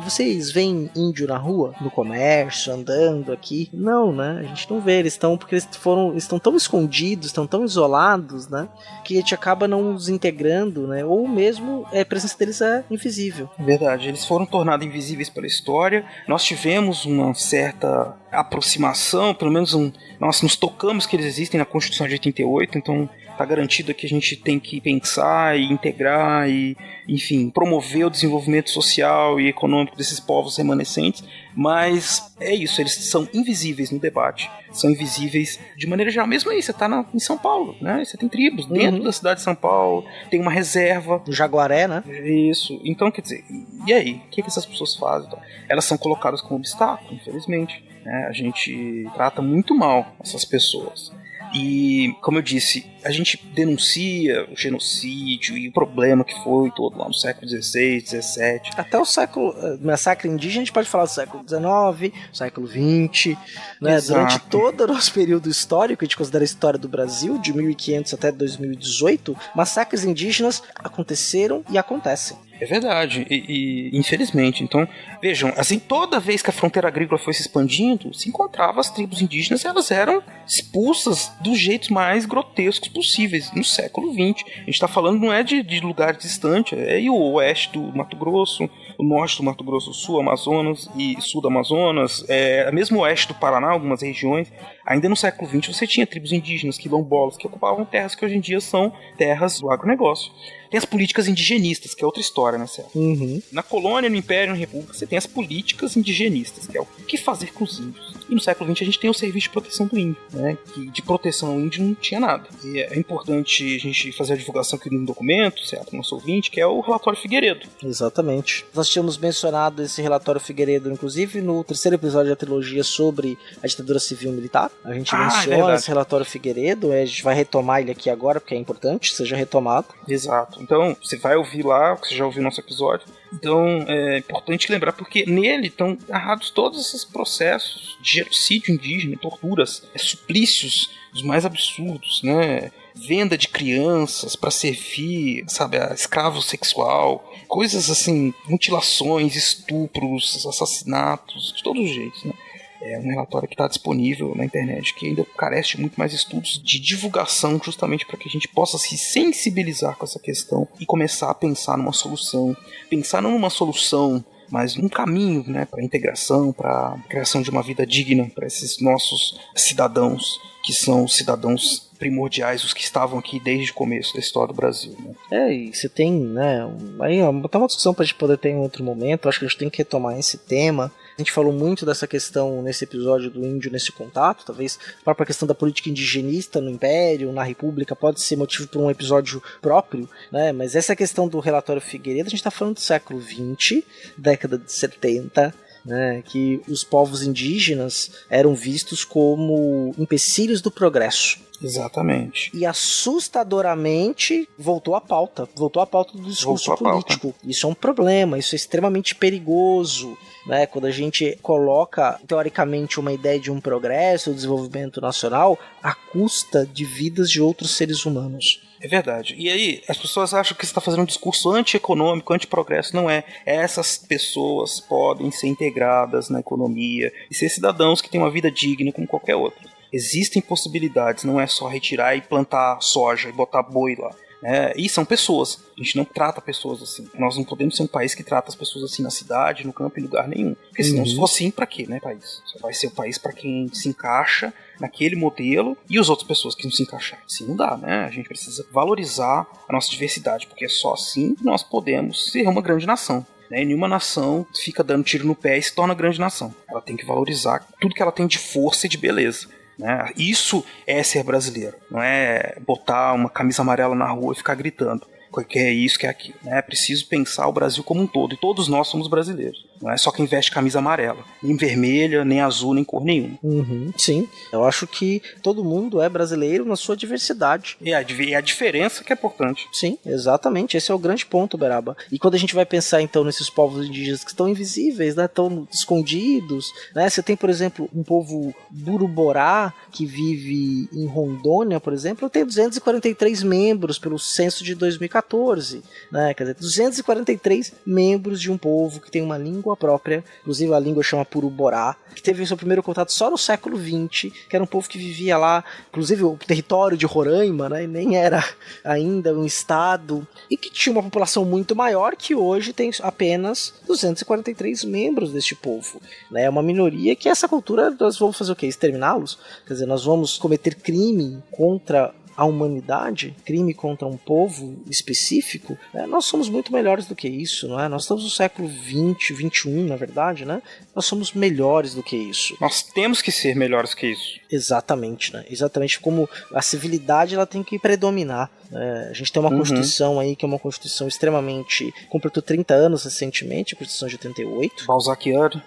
vocês veem índio na rua, no comércio, andando aqui? Não, né? A gente não vê, porque eles estão tão escondidos, estão tão isolados, né? Que a gente acaba não os integrando, né? Ou mesmo a presença deles é invisível. Verdade, eles foram tornados invisíveis pela história. Nós tivemos uma certa aproximação, pelo menos nós nos tocamos que eles existem na Constituição de 88, então está garantido que a gente tem que pensar e integrar e, enfim, promover o desenvolvimento social e econômico desses povos remanescentes, mas é isso, eles são invisíveis no debate, são invisíveis de maneira geral. Mesmo aí, você está em São Paulo, né? Você tem tribos dentro da cidade de São Paulo, tem uma reserva. Do Jaguaré, né? Isso, então quer dizer, e aí? O que essas pessoas fazem? Então, elas são colocadas como obstáculo, infelizmente, né? A gente trata muito mal essas pessoas. E, como eu disse, a gente denuncia o genocídio e o problema que foi todo lá no século XVI, XVII. Até o massacre indígena, a gente pode falar do século XIX, século XX, né? Durante todo o nosso período histórico, a gente considera a história do Brasil, de 1500 até 2018, massacres indígenas aconteceram e acontecem. É verdade, e infelizmente, então, vejam, assim, toda vez que a fronteira agrícola foi se expandindo, se encontrava as tribos indígenas, elas eram expulsas dos jeitos mais grotescos possíveis, no século XX. A gente está falando, não é de lugar distante, é o oeste do Mato Grosso, o norte do Mato Grosso, sul Amazonas e sul do Amazonas, mesmo o oeste do Paraná, algumas regiões. Ainda no século XX você tinha tribos indígenas, quilombolas, que ocupavam terras que hoje em dia são terras do agronegócio. Tem as políticas indigenistas, que é outra história, né, Célio? Na colônia, no Império, na República, você tem as políticas indigenistas, que é o que fazer com os índios. E no século XX a gente tem o Serviço de Proteção do Índio, né, que de proteção ao índio não tinha nada. E é importante a gente fazer a divulgação aqui no documento, certo, nosso ouvinte, que é o relatório Figueiredo. Exatamente. Nós tínhamos mencionado esse relatório Figueiredo, inclusive, no terceiro episódio da trilogia sobre a ditadura civil-militar. A gente menciona esse relatório Figueiredo, a gente vai retomar ele aqui agora, porque é importante que seja retomado. Exato. Então, você vai ouvir lá, você já ouviu nosso episódio. Então, é importante lembrar, porque nele estão narrados todos esses processos de genocídio indígena, torturas, suplícios dos mais absurdos, né? Venda de crianças para servir, sabe, a escravo sexual, coisas assim, mutilações, estupros, assassinatos, de todos os jeitos, né? É um relatório que está disponível na internet, que ainda carece de muito mais estudos de divulgação, justamente para que a gente possa se sensibilizar com essa questão e começar a pensar numa solução. Pensar não numa solução, mas num caminho, né, para a integração, para a criação de uma vida digna para esses nossos cidadãos, que são os cidadãos primordiais, os que estavam aqui desde o começo da história do Brasil, né? E você tem, né, aí botar uma discussão pra gente poder ter em outro momento. Acho que a gente tem que retomar esse tema. A gente falou muito dessa questão nesse episódio do índio nesse contato, talvez a própria questão da política indigenista no Império, na República, pode ser motivo para um episódio próprio, né? Mas essa questão do relatório Figueiredo, a gente está falando do século XX, década de 70, né, que os povos indígenas eram vistos como empecilhos do progresso. Exatamente. E assustadoramente voltou à pauta do discurso político. Isso é um problema, isso é extremamente perigoso, né? Quando a gente coloca, teoricamente, uma ideia de um progresso, um desenvolvimento nacional, à custa de vidas de outros seres humanos. É verdade. E aí, as pessoas acham que você está fazendo um discurso anti-econômico, anti-progresso. Não é. Essas pessoas podem ser integradas na economia e ser cidadãos que têm uma vida digna como qualquer outro. Existem possibilidades, não é só retirar e plantar soja e botar boi lá. E são pessoas. A gente não trata pessoas assim. Nós não podemos ser um país que trata as pessoas assim na cidade, no campo, em lugar nenhum. Porque senão, se for assim, pra quê, né, país? Só vai ser o país pra quem se encaixa naquele modelo e as outras pessoas que não se encaixam. Assim não dá, né? A gente precisa valorizar a nossa diversidade, porque é só assim que nós podemos ser uma grande nação. Nenhuma nação fica dando tiro no pé e se torna grande nação. Ela tem que valorizar tudo que ela tem de força e de beleza. Isso é ser brasileiro. Não é botar uma camisa amarela na rua e ficar gritando que é isso, que é aquilo. É preciso pensar o Brasil como um todo. E todos nós somos brasileiros. Não é só quem veste camisa amarela. Nem vermelha, nem azul, nem cor nenhuma. Sim, eu acho que todo mundo é brasileiro na sua diversidade. E a diferença que é importante. Sim, exatamente. Esse é o grande ponto, Beraba. E quando a gente vai pensar, então, nesses povos indígenas que estão invisíveis, né, estão escondidos, né? Você tem, por exemplo, um povo Buruborá, que vive em Rondônia, por exemplo, tem 243 membros pelo censo de 2014. Né? Quer dizer, 243 membros de um povo que tem uma língua própria, inclusive a língua chama Puruborá, que teve o seu primeiro contato só no século XX, que era um povo que vivia lá, inclusive o território de Roraima, né? Nem era ainda um estado, e que tinha uma população muito maior, que hoje tem apenas 243 membros deste povo. Né? É uma minoria que essa cultura, nós vamos fazer o quê? Exterminá-los? Quer dizer, nós vamos cometer crime contra a humanidade, crime contra um povo específico, nós somos muito melhores do que isso, não é? Nós estamos no século 20, 21, na verdade, né? Nós somos melhores do que isso. Nós temos que ser melhores que isso. Exatamente, né? Exatamente como a civilidade ela tem que predominar. A gente tem uma Constituição aí que é uma Constituição extremamente... completou 30 anos recentemente, a Constituição de 88. Balzaquiana.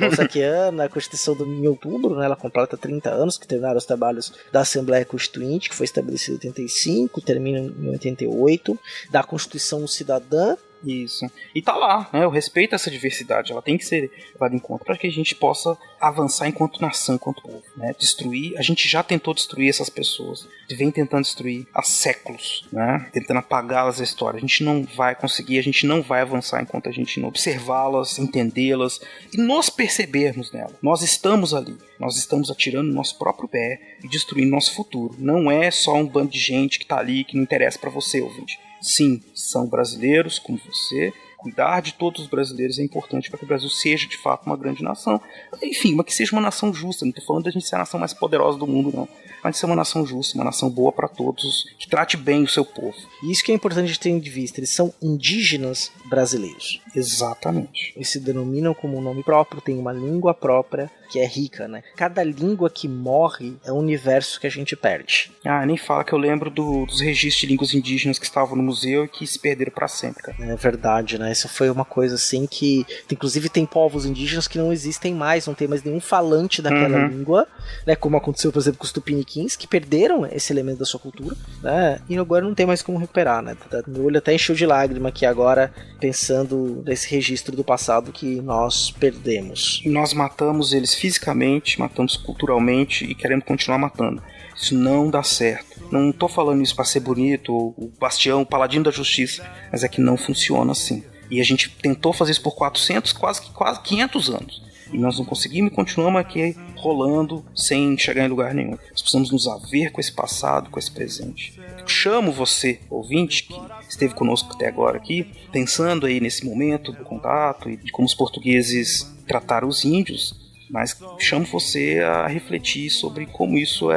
Balzaquiana, a Constituição em outubro, né? Ela completa 30 anos, que terminaram os trabalhos da Assembleia Constituinte, que foi estabelecida em 85, termina em 88, da Constituição Cidadã. Isso. E tá lá, né? Eu respeito essa diversidade, ela tem que ser levada em conta para que a gente possa avançar enquanto nação, enquanto povo, né? Destruir, a gente já tentou destruir essas pessoas, vem tentando destruir há séculos, né? Tentando apagá-las da história. A gente não vai conseguir, a gente não vai avançar enquanto a gente não observá-las, entendê-las e nós percebermos nela. Nós estamos ali, nós estamos atirando no nosso próprio pé e destruindo nosso futuro. Não é só um bando de gente que tá ali que não interessa para você, ouvinte. Sim, são brasileiros como você. Cuidar de todos os brasileiros é importante para que o Brasil seja de fato uma grande nação. Enfim, mas que seja uma nação justa. Não estou falando da gente ser a nação mais poderosa do mundo, não. Mas de ser uma nação justa, uma nação boa para todos, que trate bem o seu povo. E isso que é importante de ter em vista. Eles são indígenas brasileiros. Exatamente. Eles se denominam como um nome próprio, têm uma língua própria que é rica, né? Cada língua que morre é um universo que a gente perde. Nem fala que eu lembro dos registros de línguas indígenas que estavam no museu e que se perderam para sempre, cara. É verdade, né? Isso foi uma coisa assim que... Inclusive tem povos indígenas que não existem mais, não tem mais nenhum falante daquela língua, né? Como aconteceu, por exemplo, com os tupiniquins, que perderam esse elemento da sua cultura, né? E agora não tem mais como recuperar, né? Meu olho até encheu de lágrima aqui agora, pensando nesse registro do passado que nós perdemos. Nós matamos eles fisicamente, matamos culturalmente e queremos continuar matando. Isso não dá certo. Não tô falando isso para ser bonito, o bastião, o paladino da justiça, mas é que não funciona assim. E a gente tentou fazer isso por 400, quase 500 anos. E nós não conseguimos e continuamos aqui rolando sem chegar em lugar nenhum. Nós precisamos nos haver com esse passado, com esse presente. Eu chamo você, ouvinte, que esteve conosco até agora aqui, pensando aí nesse momento do contato e de como os portugueses trataram os índios, mas chamo você a refletir sobre como isso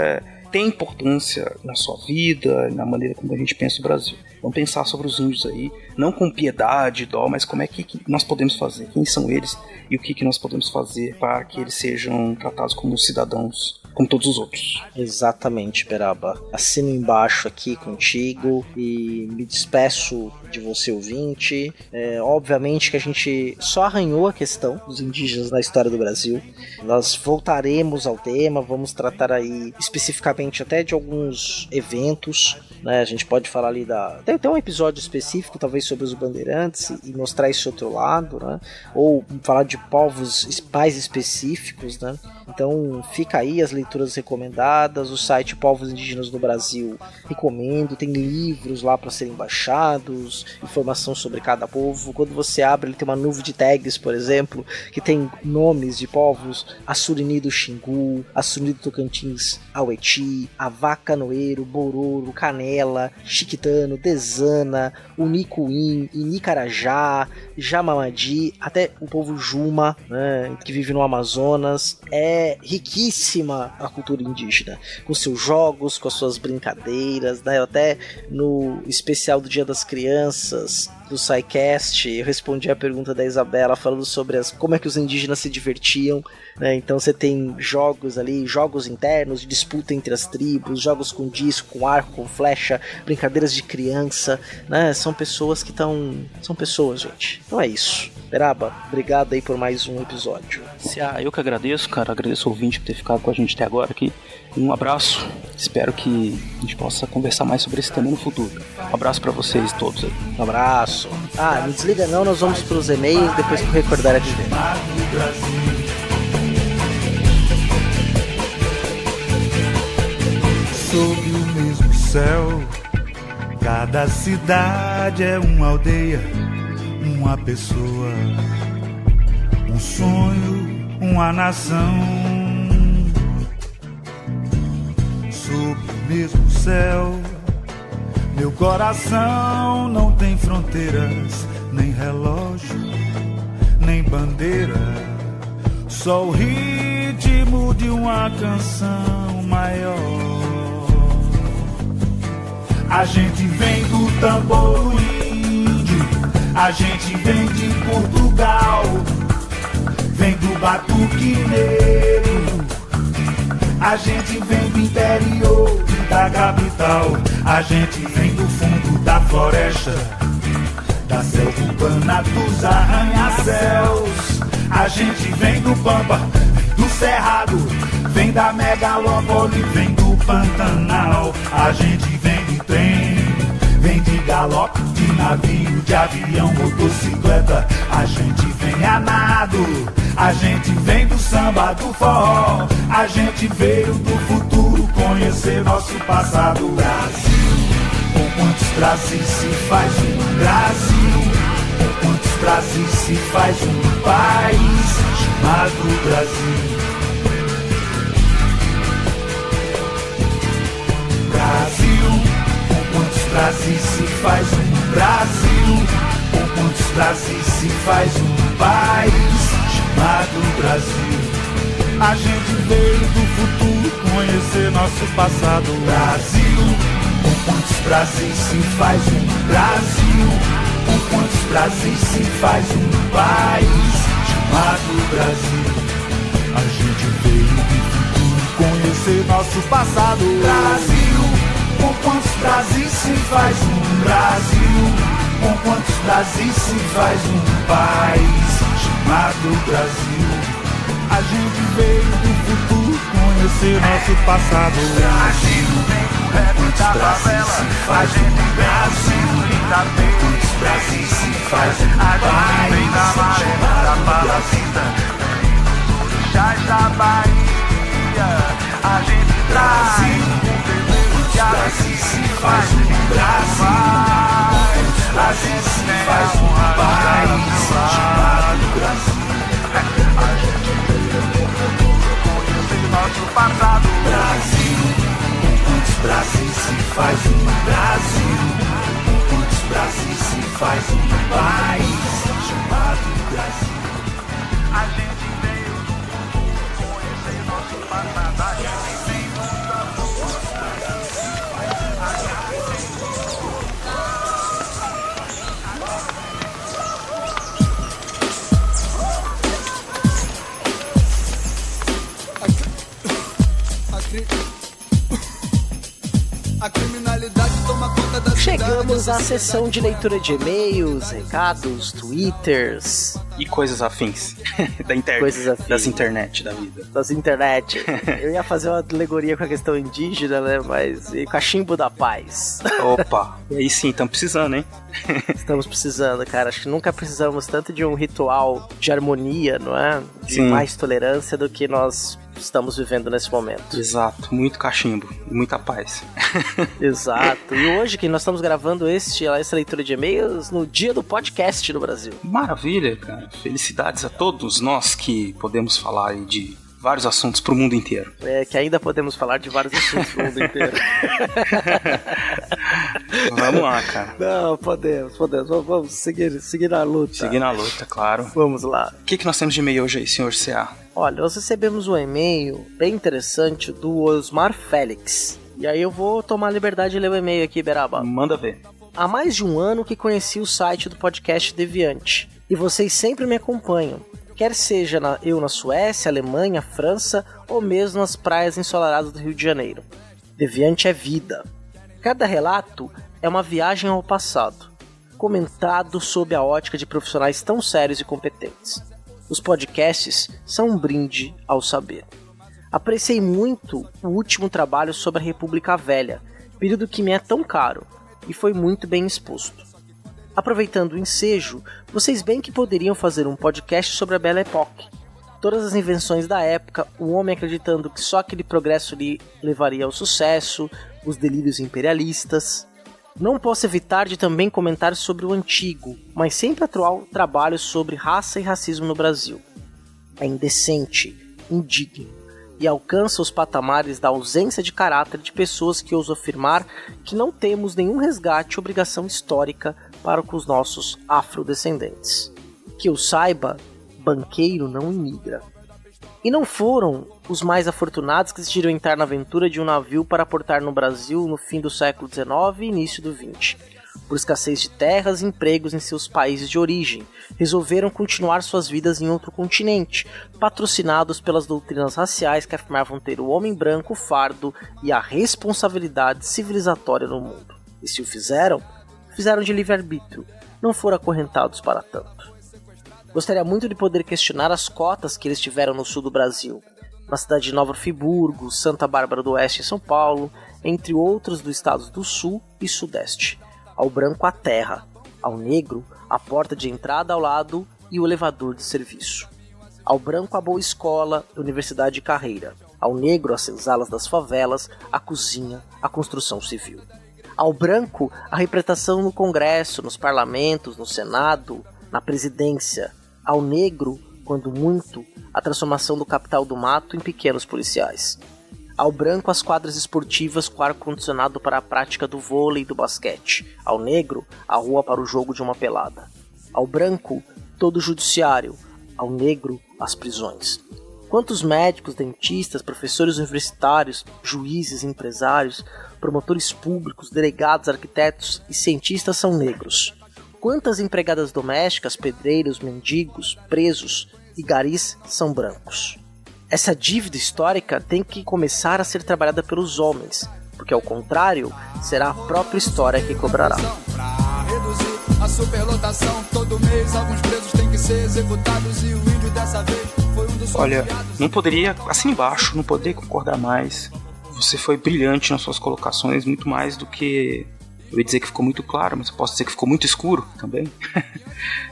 tem importância na sua vida, na maneira como a gente pensa o Brasil. Vamos pensar sobre os índios aí, não com piedade e dó, mas como é que nós podemos fazer, quem são eles e o que nós podemos fazer para que eles sejam tratados como cidadãos, como todos os outros. Exatamente, Beraba. Assino embaixo aqui contigo e me despeço de você, ouvinte. Obviamente que a gente só arranhou a questão dos indígenas na história do Brasil. Nós voltaremos ao tema, vamos tratar aí especificamente até de alguns eventos, né? A gente pode falar ali tem até um episódio específico, talvez sobre os bandeirantes e mostrar esse outro lado, né? Ou falar de povos mais específicos, né? Então fica aí as leituras recomendadas. O site Povos Indígenas no Brasil recomendo, tem livros lá para serem baixados, informação sobre cada povo. Quando você abre, ele tem uma nuvem de tags, por exemplo, que tem nomes de povos: Assurini do Xingu, Assurini do Tocantins, Aueti, Avacanoeiro, Bororo, Canela, Chiquitano, Dezana, Unicuim, Inicarajá, Jamamadi, até o povo Juma, né, que vive no Amazonas. É riquíssima a cultura indígena, com seus jogos, com as suas brincadeiras, né? Até no especial do Dia das Crianças do SciCast, eu respondi a pergunta da Isabela falando sobre como é que os indígenas se divertiam, né? Então você tem jogos ali, jogos internos, de disputa entre as tribos, jogos com disco, com arco, com flecha, brincadeiras de criança, né? São pessoas que são pessoas, gente. Então é isso. Beraba, obrigado aí por mais um episódio. Eu que agradeço, cara. Agradeço o ouvinte por ter ficado com a gente até agora aqui. Um abraço. Espero que a gente possa conversar mais sobre esse tema no futuro. Um abraço pra vocês todos aí. Um abraço. Não desliga não, nós vamos pros e-mails depois que eu recordar aqui dentro. Sob o mesmo céu, cada cidade é uma aldeia, uma pessoa, um sonho, uma nação. Sob o mesmo céu, meu coração não tem fronteiras, nem relógio, nem bandeira, só o ritmo de uma canção maior. A gente vem do tambor índio, a gente vem de Portugal, vem do batuque negro, a gente vem do interior da capital, a gente vem do fundo da floresta, da selva urbana dos arranha-céus, a gente vem do Pampa, do Cerrado, vem da megalópole, vem do Pantanal, a gente vem de trem, vem de galope, de navio, de avião, motocicleta, a gente vem a nado, a gente vem do samba, do forró, a gente veio do futuro conhecer nosso passado. Brasil, com quantos Brasis se faz um Brasil, com quantos Brasis se faz um país chamado Brasil. Brasil, com quantos Brasis se faz um Brasil, com quantos Brasis se faz um país chamado Brasil. A gente veio do futuro conhecer nosso passado. Brasil, com quantos Brasis se faz um Brasil, com quantos Brasis se faz um país chamado Brasil. A gente veio do futuro conhecer nosso passado. Brasil, com quantos Brasis se faz um Brasil, com quantos Brasis se faz um país chamado Brasil. A gente veio do futuro conhecer nosso passado. Brasil, com quantos Brasis se faz um Brasil, com quantos Brasis se faz um país chamado Brasil. Da Bahia, a gente Brasil, Brasil se faz um Brasil, a gente se faz um país chamado Brasil. A gente conhece nosso passado. Brasil, com quantos Brasil se faz um Brasil, com quantos Brasil se faz um país chamado Brasil. A gente a criminalidade toma conta da Chegamos à sessão de leitura de e-mails, recados, twitters e coisas afins da internet, coisas afins. Das internet da vida. Das internet. Eu ia fazer uma alegoria com a questão indígena, né? Mas e cachimbo da paz. Opa, e aí sim, estamos precisando, hein? Estamos precisando, cara. Acho que nunca precisamos tanto de um ritual de harmonia, não é? De sim. mais tolerância do que nós estamos vivendo nesse momento. Exato, muito cachimbo e muita paz. Exato. E hoje que nós estamos gravando essa leitura de e-mails no dia do podcast no Brasil. Maravilha, cara. Felicidades a todos nós que podemos falar aí de vários assuntos pro mundo inteiro. Que ainda podemos falar de vários assuntos pro mundo inteiro. Vamos lá, cara. Não, podemos. Vamos seguir na luta. Seguir na luta, claro. Vamos lá. O que nós temos de e-mail hoje aí, senhor C.A.? Olha, nós recebemos um e-mail bem interessante do Osmar Félix. E aí eu vou tomar a liberdade de ler o e-mail aqui, Beraba. Manda ver. Há mais de um ano que conheci o site do podcast Deviante. E vocês sempre me acompanham. Quer seja eu na Suécia, Alemanha, França ou mesmo nas praias ensolaradas do Rio de Janeiro. Deviante é vida. Cada relato é uma viagem ao passado, comentado sob a ótica de profissionais tão sérios e competentes. Os podcasts são um brinde ao saber. Apreciei muito o último trabalho sobre a República Velha, período que me é tão caro, e foi muito bem exposto. Aproveitando o ensejo, vocês bem que poderiam fazer um podcast sobre a Belle Époque. Todas as invenções da época, o homem acreditando que só aquele progresso lhe levaria ao sucesso, os delírios imperialistas. Não posso evitar de também comentar sobre o antigo, mas sempre atual trabalho sobre raça e racismo no Brasil. É indecente, indigno, e alcança os patamares da ausência de caráter de pessoas que ousam afirmar que não temos nenhum resgate ou obrigação histórica para com os nossos afrodescendentes. Que eu saiba, banqueiro não imigra. E não foram os mais afortunados que decidiram entrar na aventura de um navio para aportar no Brasil no fim do século XIX e início do XX. Por escassez de terras e empregos em seus países de origem, resolveram continuar suas vidas em outro continente, patrocinados pelas doutrinas raciais que afirmavam ter o homem branco, o fardo e a responsabilidade civilizatória no mundo. E se o fizeram de livre-arbítrio, não foram acorrentados para tanto. Gostaria muito de poder questionar as cotas que eles tiveram no sul do Brasil, na cidade de Nova Friburgo, Santa Bárbara do Oeste em São Paulo, entre outros dos estados do sul e sudeste. Ao branco a terra, ao negro a porta de entrada ao lado e o elevador de serviço. Ao branco a boa escola, universidade e carreira. Ao negro as senzalas das favelas, a cozinha, a construção civil. Ao branco a representação no Congresso, nos parlamentos, no Senado, na presidência. Ao negro, quando muito, a transformação do capital do mato em pequenos policiais. Ao branco as quadras esportivas com ar-condicionado para a prática do vôlei e do basquete. Ao negro, a rua para o jogo de uma pelada. Ao branco, todo o judiciário. Ao negro, as prisões. Quantos médicos, dentistas, professores universitários, juízes, empresários, promotores públicos, delegados, arquitetos e cientistas são negros? Quantas empregadas domésticas, pedreiros, mendigos, presos e garis são brancos? Essa dívida histórica tem que começar a ser trabalhada pelos homens, porque ao contrário, será a própria história que cobrará. Pra reduzir a superlotação, todo mês alguns presos têm que ser executados e o índio dessa vez foi um dos... Olha, não poderia, assim embaixo, não poderia concordar mais. Você foi brilhante nas suas colocações, muito mais do que... Eu ia dizer que ficou muito claro, mas eu posso dizer que ficou muito escuro também.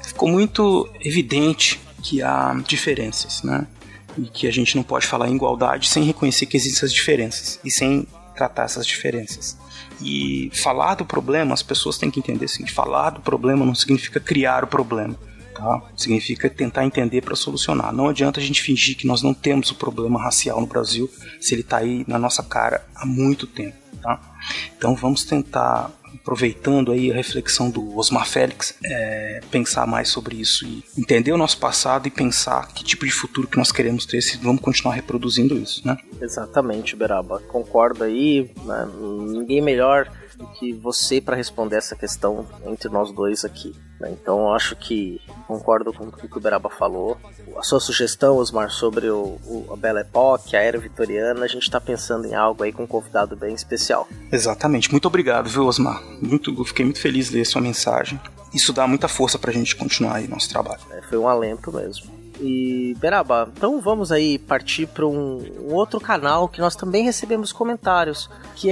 Ficou muito evidente que há diferenças, né? E que a gente não pode falar em igualdade sem reconhecer que existem essas diferenças e sem tratar essas diferenças. E falar do problema, as pessoas têm que entender assim, falar do problema não significa criar o problema, tá? Significa tentar entender para solucionar. Não adianta a gente fingir que nós não temos o problema racial no Brasil se ele está aí na nossa cara há muito tempo, tá? Então vamos tentar, aproveitando aí a reflexão do Osmar Félix, pensar mais sobre isso e entender o nosso passado e pensar que tipo de futuro que nós queremos ter se vamos continuar reproduzindo isso, né? Exatamente, Beraba. Concordo aí, né? Ninguém melhor do que você para responder essa questão entre nós dois aqui, né? Então eu acho que concordo com o que o Beraba falou. A sua sugestão, Osmar, sobre a Belle Époque, a Era Vitoriana, a gente está pensando em algo aí com um convidado bem especial. Exatamente. Muito obrigado, viu, Osmar? Fiquei muito feliz de ler sua mensagem. Isso dá muita força pra gente continuar aí nosso trabalho. Foi um alento mesmo. E, Beraba, então vamos aí partir para um outro canal que nós também recebemos comentários, que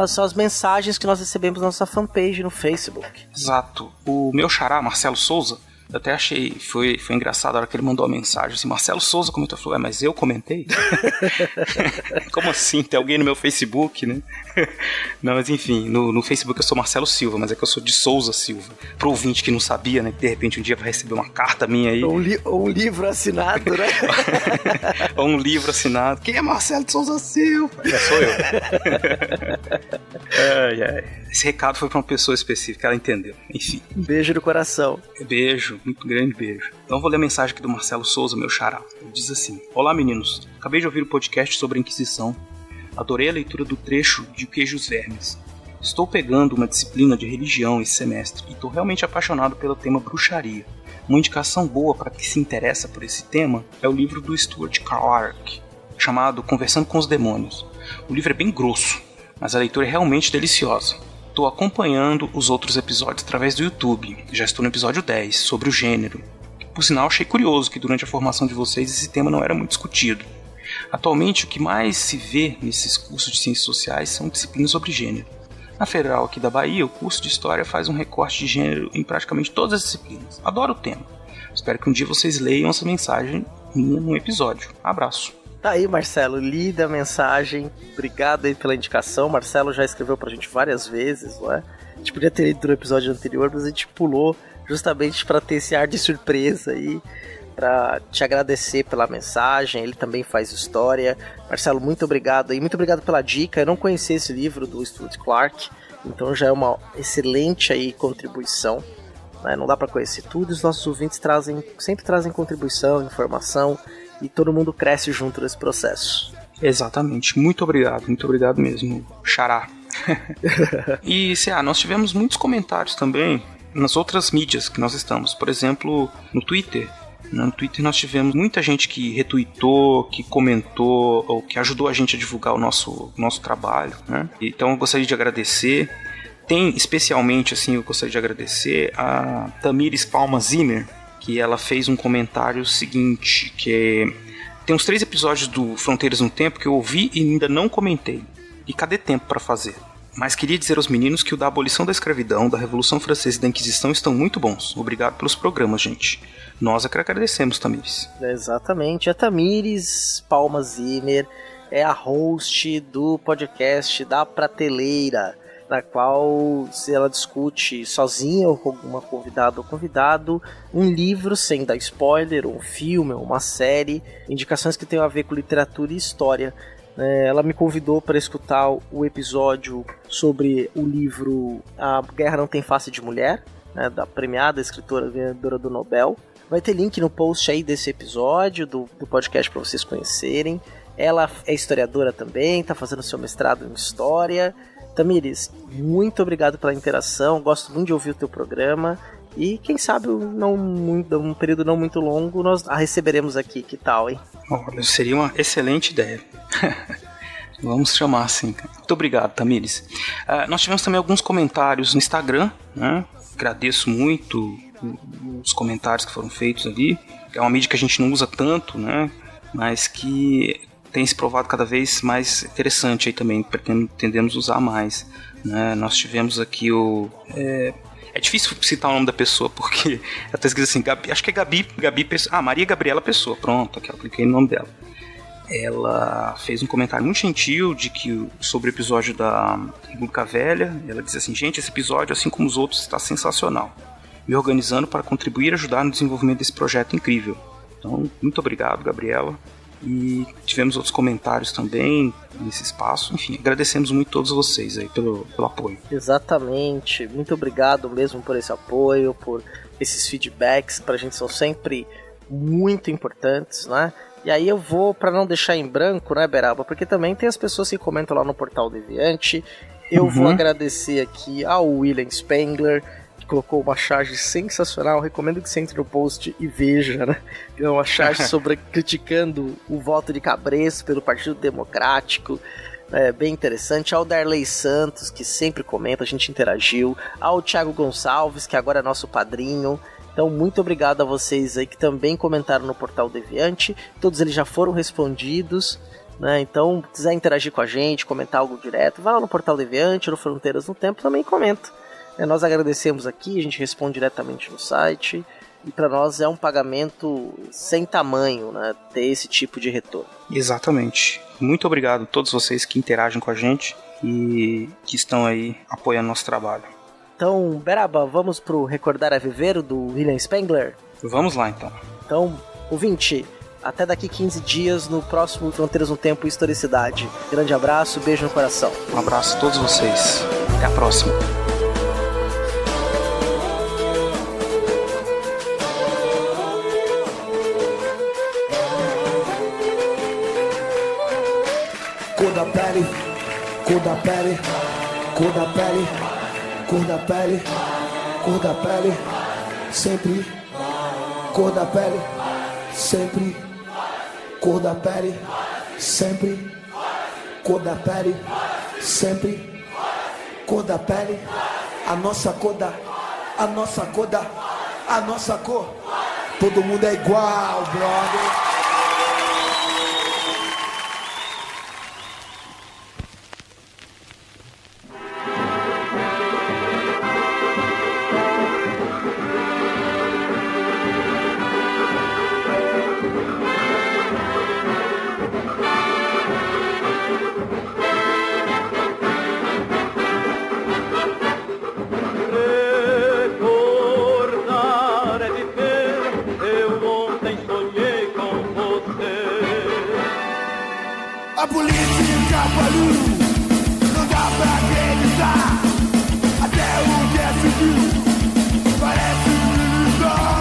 são as mensagens que nós recebemos na nossa fanpage no Facebook. Exato. O meu xará, Marcelo Souza, Eu até achei, foi engraçado a hora que ele mandou a mensagem, assim, Marcelo Souza comentou, falou, mas eu comentei? Como assim? Tem alguém no meu Facebook, né? Não, mas enfim, no Facebook eu sou Marcelo Silva, mas é que eu sou de Souza Silva. Pro ouvinte que não sabia, né, que de repente um dia vai receber uma carta minha aí. Ou um livro assinado, né? Ou um livro assinado. Quem é Marcelo de Souza Silva? Sou eu. Esse recado foi pra uma pessoa específica, ela entendeu. Enfim. Beijo no coração. Beijo, muito grande beijo. Então vou ler a mensagem aqui do Marcelo Souza, meu xará. Ele diz assim: Olá meninos, acabei de ouvir o podcast sobre a Inquisição. Adorei a leitura do trecho de O Queijo e os Vermes. Estou pegando uma disciplina de religião esse semestre e estou realmente apaixonado pelo tema bruxaria. Uma indicação boa para quem se interessa por esse tema é o livro do Stuart Clarke, chamado Conversando com os Demônios. O livro é bem grosso, mas a leitura é realmente deliciosa. Estou acompanhando os outros episódios através do YouTube. Já estou no episódio 10, sobre o gênero. Por sinal, achei curioso que durante a formação de vocês esse tema não era muito discutido. Atualmente, o que mais se vê nesses cursos de ciências sociais são disciplinas sobre gênero. Na Federal aqui da Bahia, o curso de História faz um recorte de gênero em praticamente todas as disciplinas. Adoro o tema. Espero que um dia vocês leiam essa mensagem minha num episódio. Abraço. Tá aí, Marcelo, lida a mensagem. Obrigado aí pela indicação. Marcelo já escreveu pra gente várias vezes, não é? A gente podia ter lido no episódio anterior, mas a gente pulou justamente pra ter esse ar de surpresa aí, pra te agradecer pela mensagem. Ele também faz história. Marcelo, muito obrigado aí. Muito obrigado pela dica. Eu não conhecia esse livro do Stuart Clarke, então já é uma excelente aí contribuição. Né? Não dá pra conhecer tudo. Os nossos ouvintes sempre trazem contribuição, informação, e todo mundo cresce junto nesse processo. Exatamente, muito obrigado mesmo, xará. E nós tivemos muitos comentários também nas outras mídias que nós estamos. Por exemplo, no Twitter. No Twitter nós tivemos muita gente que retweetou, que comentou, ou que ajudou a gente a divulgar o nosso trabalho, né? Então eu gostaria de agradecer. Tem especialmente, assim, eu gostaria de agradecer a Tamires Palma Zimmer, que ela fez um comentário seguinte, que tem uns 3 episódios do Fronteiras no Tempo que eu ouvi e ainda não comentei. E cadê tempo para fazer? Mas queria dizer aos meninos que o da abolição da escravidão, da Revolução Francesa e da Inquisição estão muito bons. Obrigado pelos programas, gente. Nós é que agradecemos, Tamires. Exatamente. A Tamires Palma Zimmer é a host do podcast da Prateleira, na qual ela discute sozinha ou com alguma convidada ou convidado um livro, sem dar spoiler, um filme, uma série, indicações que tenham a ver com literatura e história. Ela me convidou para escutar o episódio sobre o livro A Guerra Não Tem Face de Mulher, né, da premiada escritora ganhadora do Nobel. Vai ter link no post aí desse episódio do podcast para vocês conhecerem. Ela é historiadora também, está fazendo seu mestrado em História. Tamires, muito obrigado pela interação, gosto muito de ouvir o teu programa e quem sabe um período não muito longo nós a receberemos aqui, que tal, hein? Olha, seria uma excelente ideia. Vamos chamar assim. Muito obrigado, Tamires. Nós tivemos também alguns comentários no Instagram, né? Agradeço muito os comentários que foram feitos ali. É uma mídia que a gente não usa tanto, né? Mas que tem se provado cada vez mais interessante aí também, pretendemos usar mais, né? Nós tivemos aqui é difícil citar o nome da pessoa, porque ela tá escrito assim, acho que é Gabi Pessoa. Maria Gabriela Pessoa, pronto, aqui eu cliquei no nome dela. Ela fez um comentário muito gentil sobre o episódio da República Velha. Ela diz assim: gente, esse episódio, assim como os outros, está sensacional. Me organizando para contribuir e ajudar no desenvolvimento desse projeto incrível. Então, muito obrigado, Gabriela. E tivemos outros comentários também nesse espaço. Enfim, agradecemos muito a todos vocês aí pelo apoio. Exatamente, muito obrigado mesmo por esse apoio, por esses feedbacks, pra gente são sempre muito importantes, né? E aí eu vou, pra não deixar em branco, né, Beraba, porque também tem as pessoas que comentam lá no Portal Deviante. Eu vou agradecer aqui ao William Spengler, colocou uma charge sensacional, recomendo que você entre no post e veja, né? É uma charge criticando o voto de Cabresto pelo Partido Democrático, bem interessante. Ao Darley Santos, que sempre comenta, a gente interagiu. Ao Thiago Gonçalves, que agora é nosso padrinho. Então, muito obrigado a vocês aí que também comentaram no Portal Deviante. Todos eles já foram respondidos, né? Então, se quiser interagir com a gente, comentar algo direto, vai lá no Portal Deviante, no Fronteiras no Tempo, também comenta. Nós agradecemos aqui, a gente responde diretamente no site. e para nós é um pagamento sem tamanho, né, ter esse tipo de retorno. Exatamente. Muito obrigado a todos vocês que interagem com a gente e que estão aí apoiando nosso trabalho. Então, Beraba, vamos pro Recordar a Viver, do William Spengler? Vamos lá, então. Então, ouvinte, até daqui 15 dias no próximo Fronteiras no Tempo e Historicidade. Grande abraço, beijo no coração. Um abraço a todos vocês. Até a próxima. Cor da pele, cor da pele, cor da pele, cor da pele, cor da pele, sempre. Cor da pele, sempre. Cor da pele, sempre. Cor da pele, sempre. Cor da pele, a nossa cor a nossa cor a nossa cor. Todo mundo é igual, brother. A política falhou, não dá pra acreditar. Até o Guerra Civil parece militar.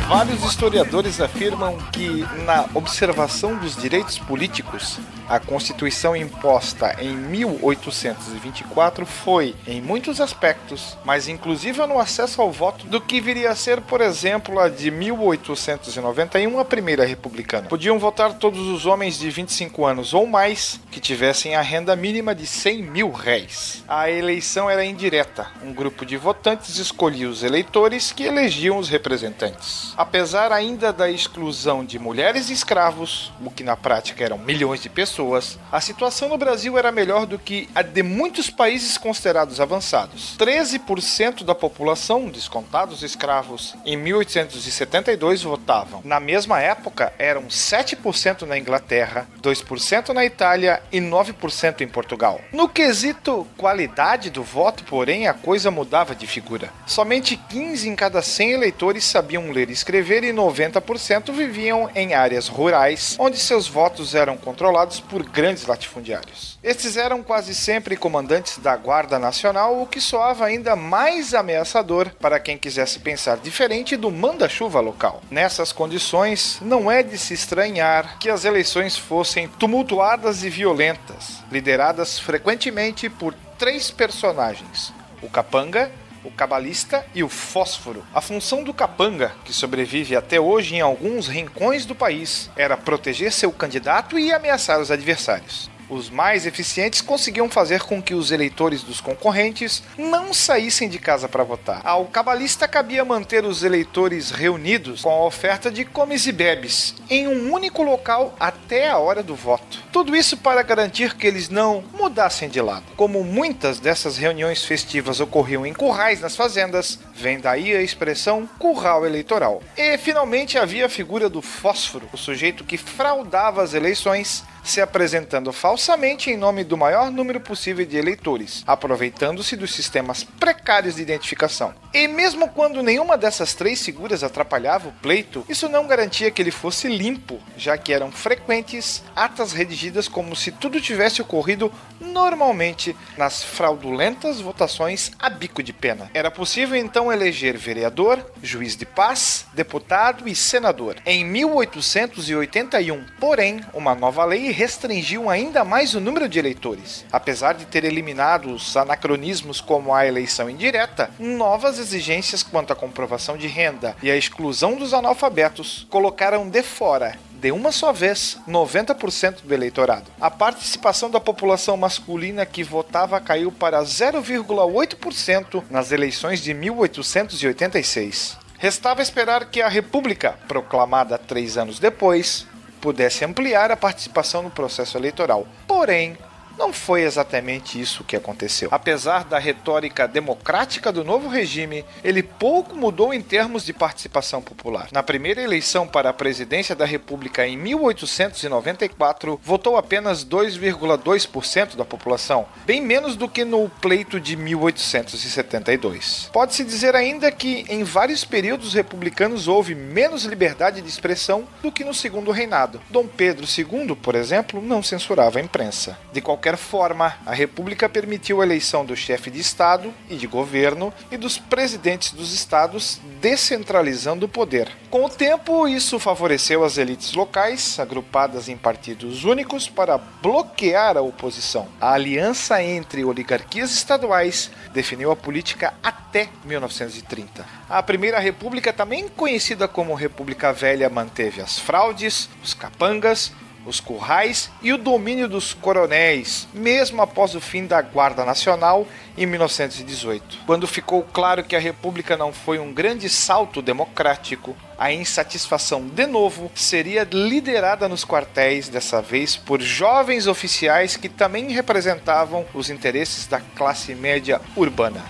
Vários historiadores afirmam que, na observação dos direitos políticos, a Constituição imposta em 1824 foi, em muitos aspectos, mais inclusiva no acesso ao voto do que viria a ser, por exemplo, a de 1891, a primeira republicana. Podiam votar todos os homens de 25 anos ou mais que tivessem a renda mínima de 100 mil réis. A eleição era indireta. Um grupo de votantes escolhia os eleitores que elegiam os representantes. Apesar ainda da exclusão de mulheres e escravos, o que na prática eram milhões de pessoas, a situação no Brasil era melhor do que a de muitos países considerados avançados. 13% da população, descontados escravos, em 1872 votavam. Na mesma época, eram 7% na Inglaterra, 2% na Itália e 9% em Portugal. No quesito qualidade do voto, porém, a coisa mudava de figura. Somente 15 em cada 100 eleitores sabiam ler e escrever e 90% viviam em áreas rurais, onde seus votos eram controlados por grandes latifundiários. Estes eram quase sempre comandantes da Guarda Nacional, o que soava ainda mais ameaçador para quem quisesse pensar diferente do manda-chuva local. Nessas condições, não é de se estranhar que as eleições fossem tumultuadas e violentas, lideradas frequentemente por 3 personagens: o capanga, o cabalista e o fósforo. A função do capanga, que sobrevive até hoje em alguns rincões do país, era proteger seu candidato e ameaçar os adversários. Os mais eficientes conseguiam fazer com que os eleitores dos concorrentes não saíssem de casa para votar. Ao cabalista cabia manter os eleitores reunidos com a oferta de comes e bebes em um único local até a hora do voto. Tudo isso para garantir que eles não mudassem de lado. Como muitas dessas reuniões festivas ocorriam em currais nas fazendas, vem daí a expressão curral eleitoral. E finalmente havia a figura do fósforo, o sujeito que fraudava as eleições, se apresentando falsamente em nome do maior número possível de eleitores, aproveitando-se dos sistemas precários de identificação. E mesmo quando nenhuma dessas 3 figuras atrapalhava o pleito, isso não garantia que ele fosse limpo, já que eram frequentes atas redigidas como se tudo tivesse ocorrido normalmente nas fraudulentas votações a bico de pena. Era possível então eleger vereador, juiz de paz, deputado e senador. Em 1881, porém, uma nova lei restringiu ainda mais o número de eleitores. Apesar de ter eliminado os anacronismos como a eleição indireta, novas exigências quanto à comprovação de renda e a exclusão dos analfabetos colocaram de fora, de uma só vez, 90% do eleitorado. A participação da população masculina que votava caiu para 0,8% nas eleições de 1886. Restava esperar que a República, proclamada 3 anos depois, pudesse ampliar a participação no processo eleitoral. Porém, Não foi exatamente isso que aconteceu. Apesar da retórica democrática do novo regime, ele pouco mudou em termos de participação popular. Na primeira eleição para a presidência da República em 1894, votou apenas 2,2% da população, bem menos do que no pleito de 1872. Pode-se dizer ainda que em vários períodos republicanos houve menos liberdade de expressão do que no segundo reinado. Dom Pedro II, por exemplo, não censurava a imprensa. De qualquer forma, a República permitiu a eleição do chefe de Estado e de governo e dos presidentes dos estados, descentralizando o poder. Com o tempo, isso favoreceu as elites locais, agrupadas em partidos únicos, para bloquear a oposição. A aliança entre oligarquias estaduais definiu a política até 1930. A Primeira República, também conhecida como República Velha, manteve as fraudes, os capangas, os currais e o domínio dos coronéis, mesmo após o fim da Guarda Nacional em 1918. Quando ficou claro que a República não foi um grande salto democrático, a insatisfação de novo seria liderada nos quartéis, dessa vez por jovens oficiais que também representavam os interesses da classe média urbana.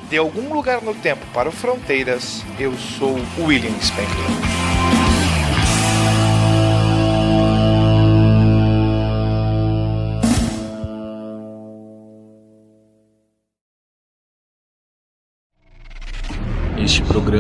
De algum lugar no tempo para o Fronteiras, eu sou William Spengler. Este programa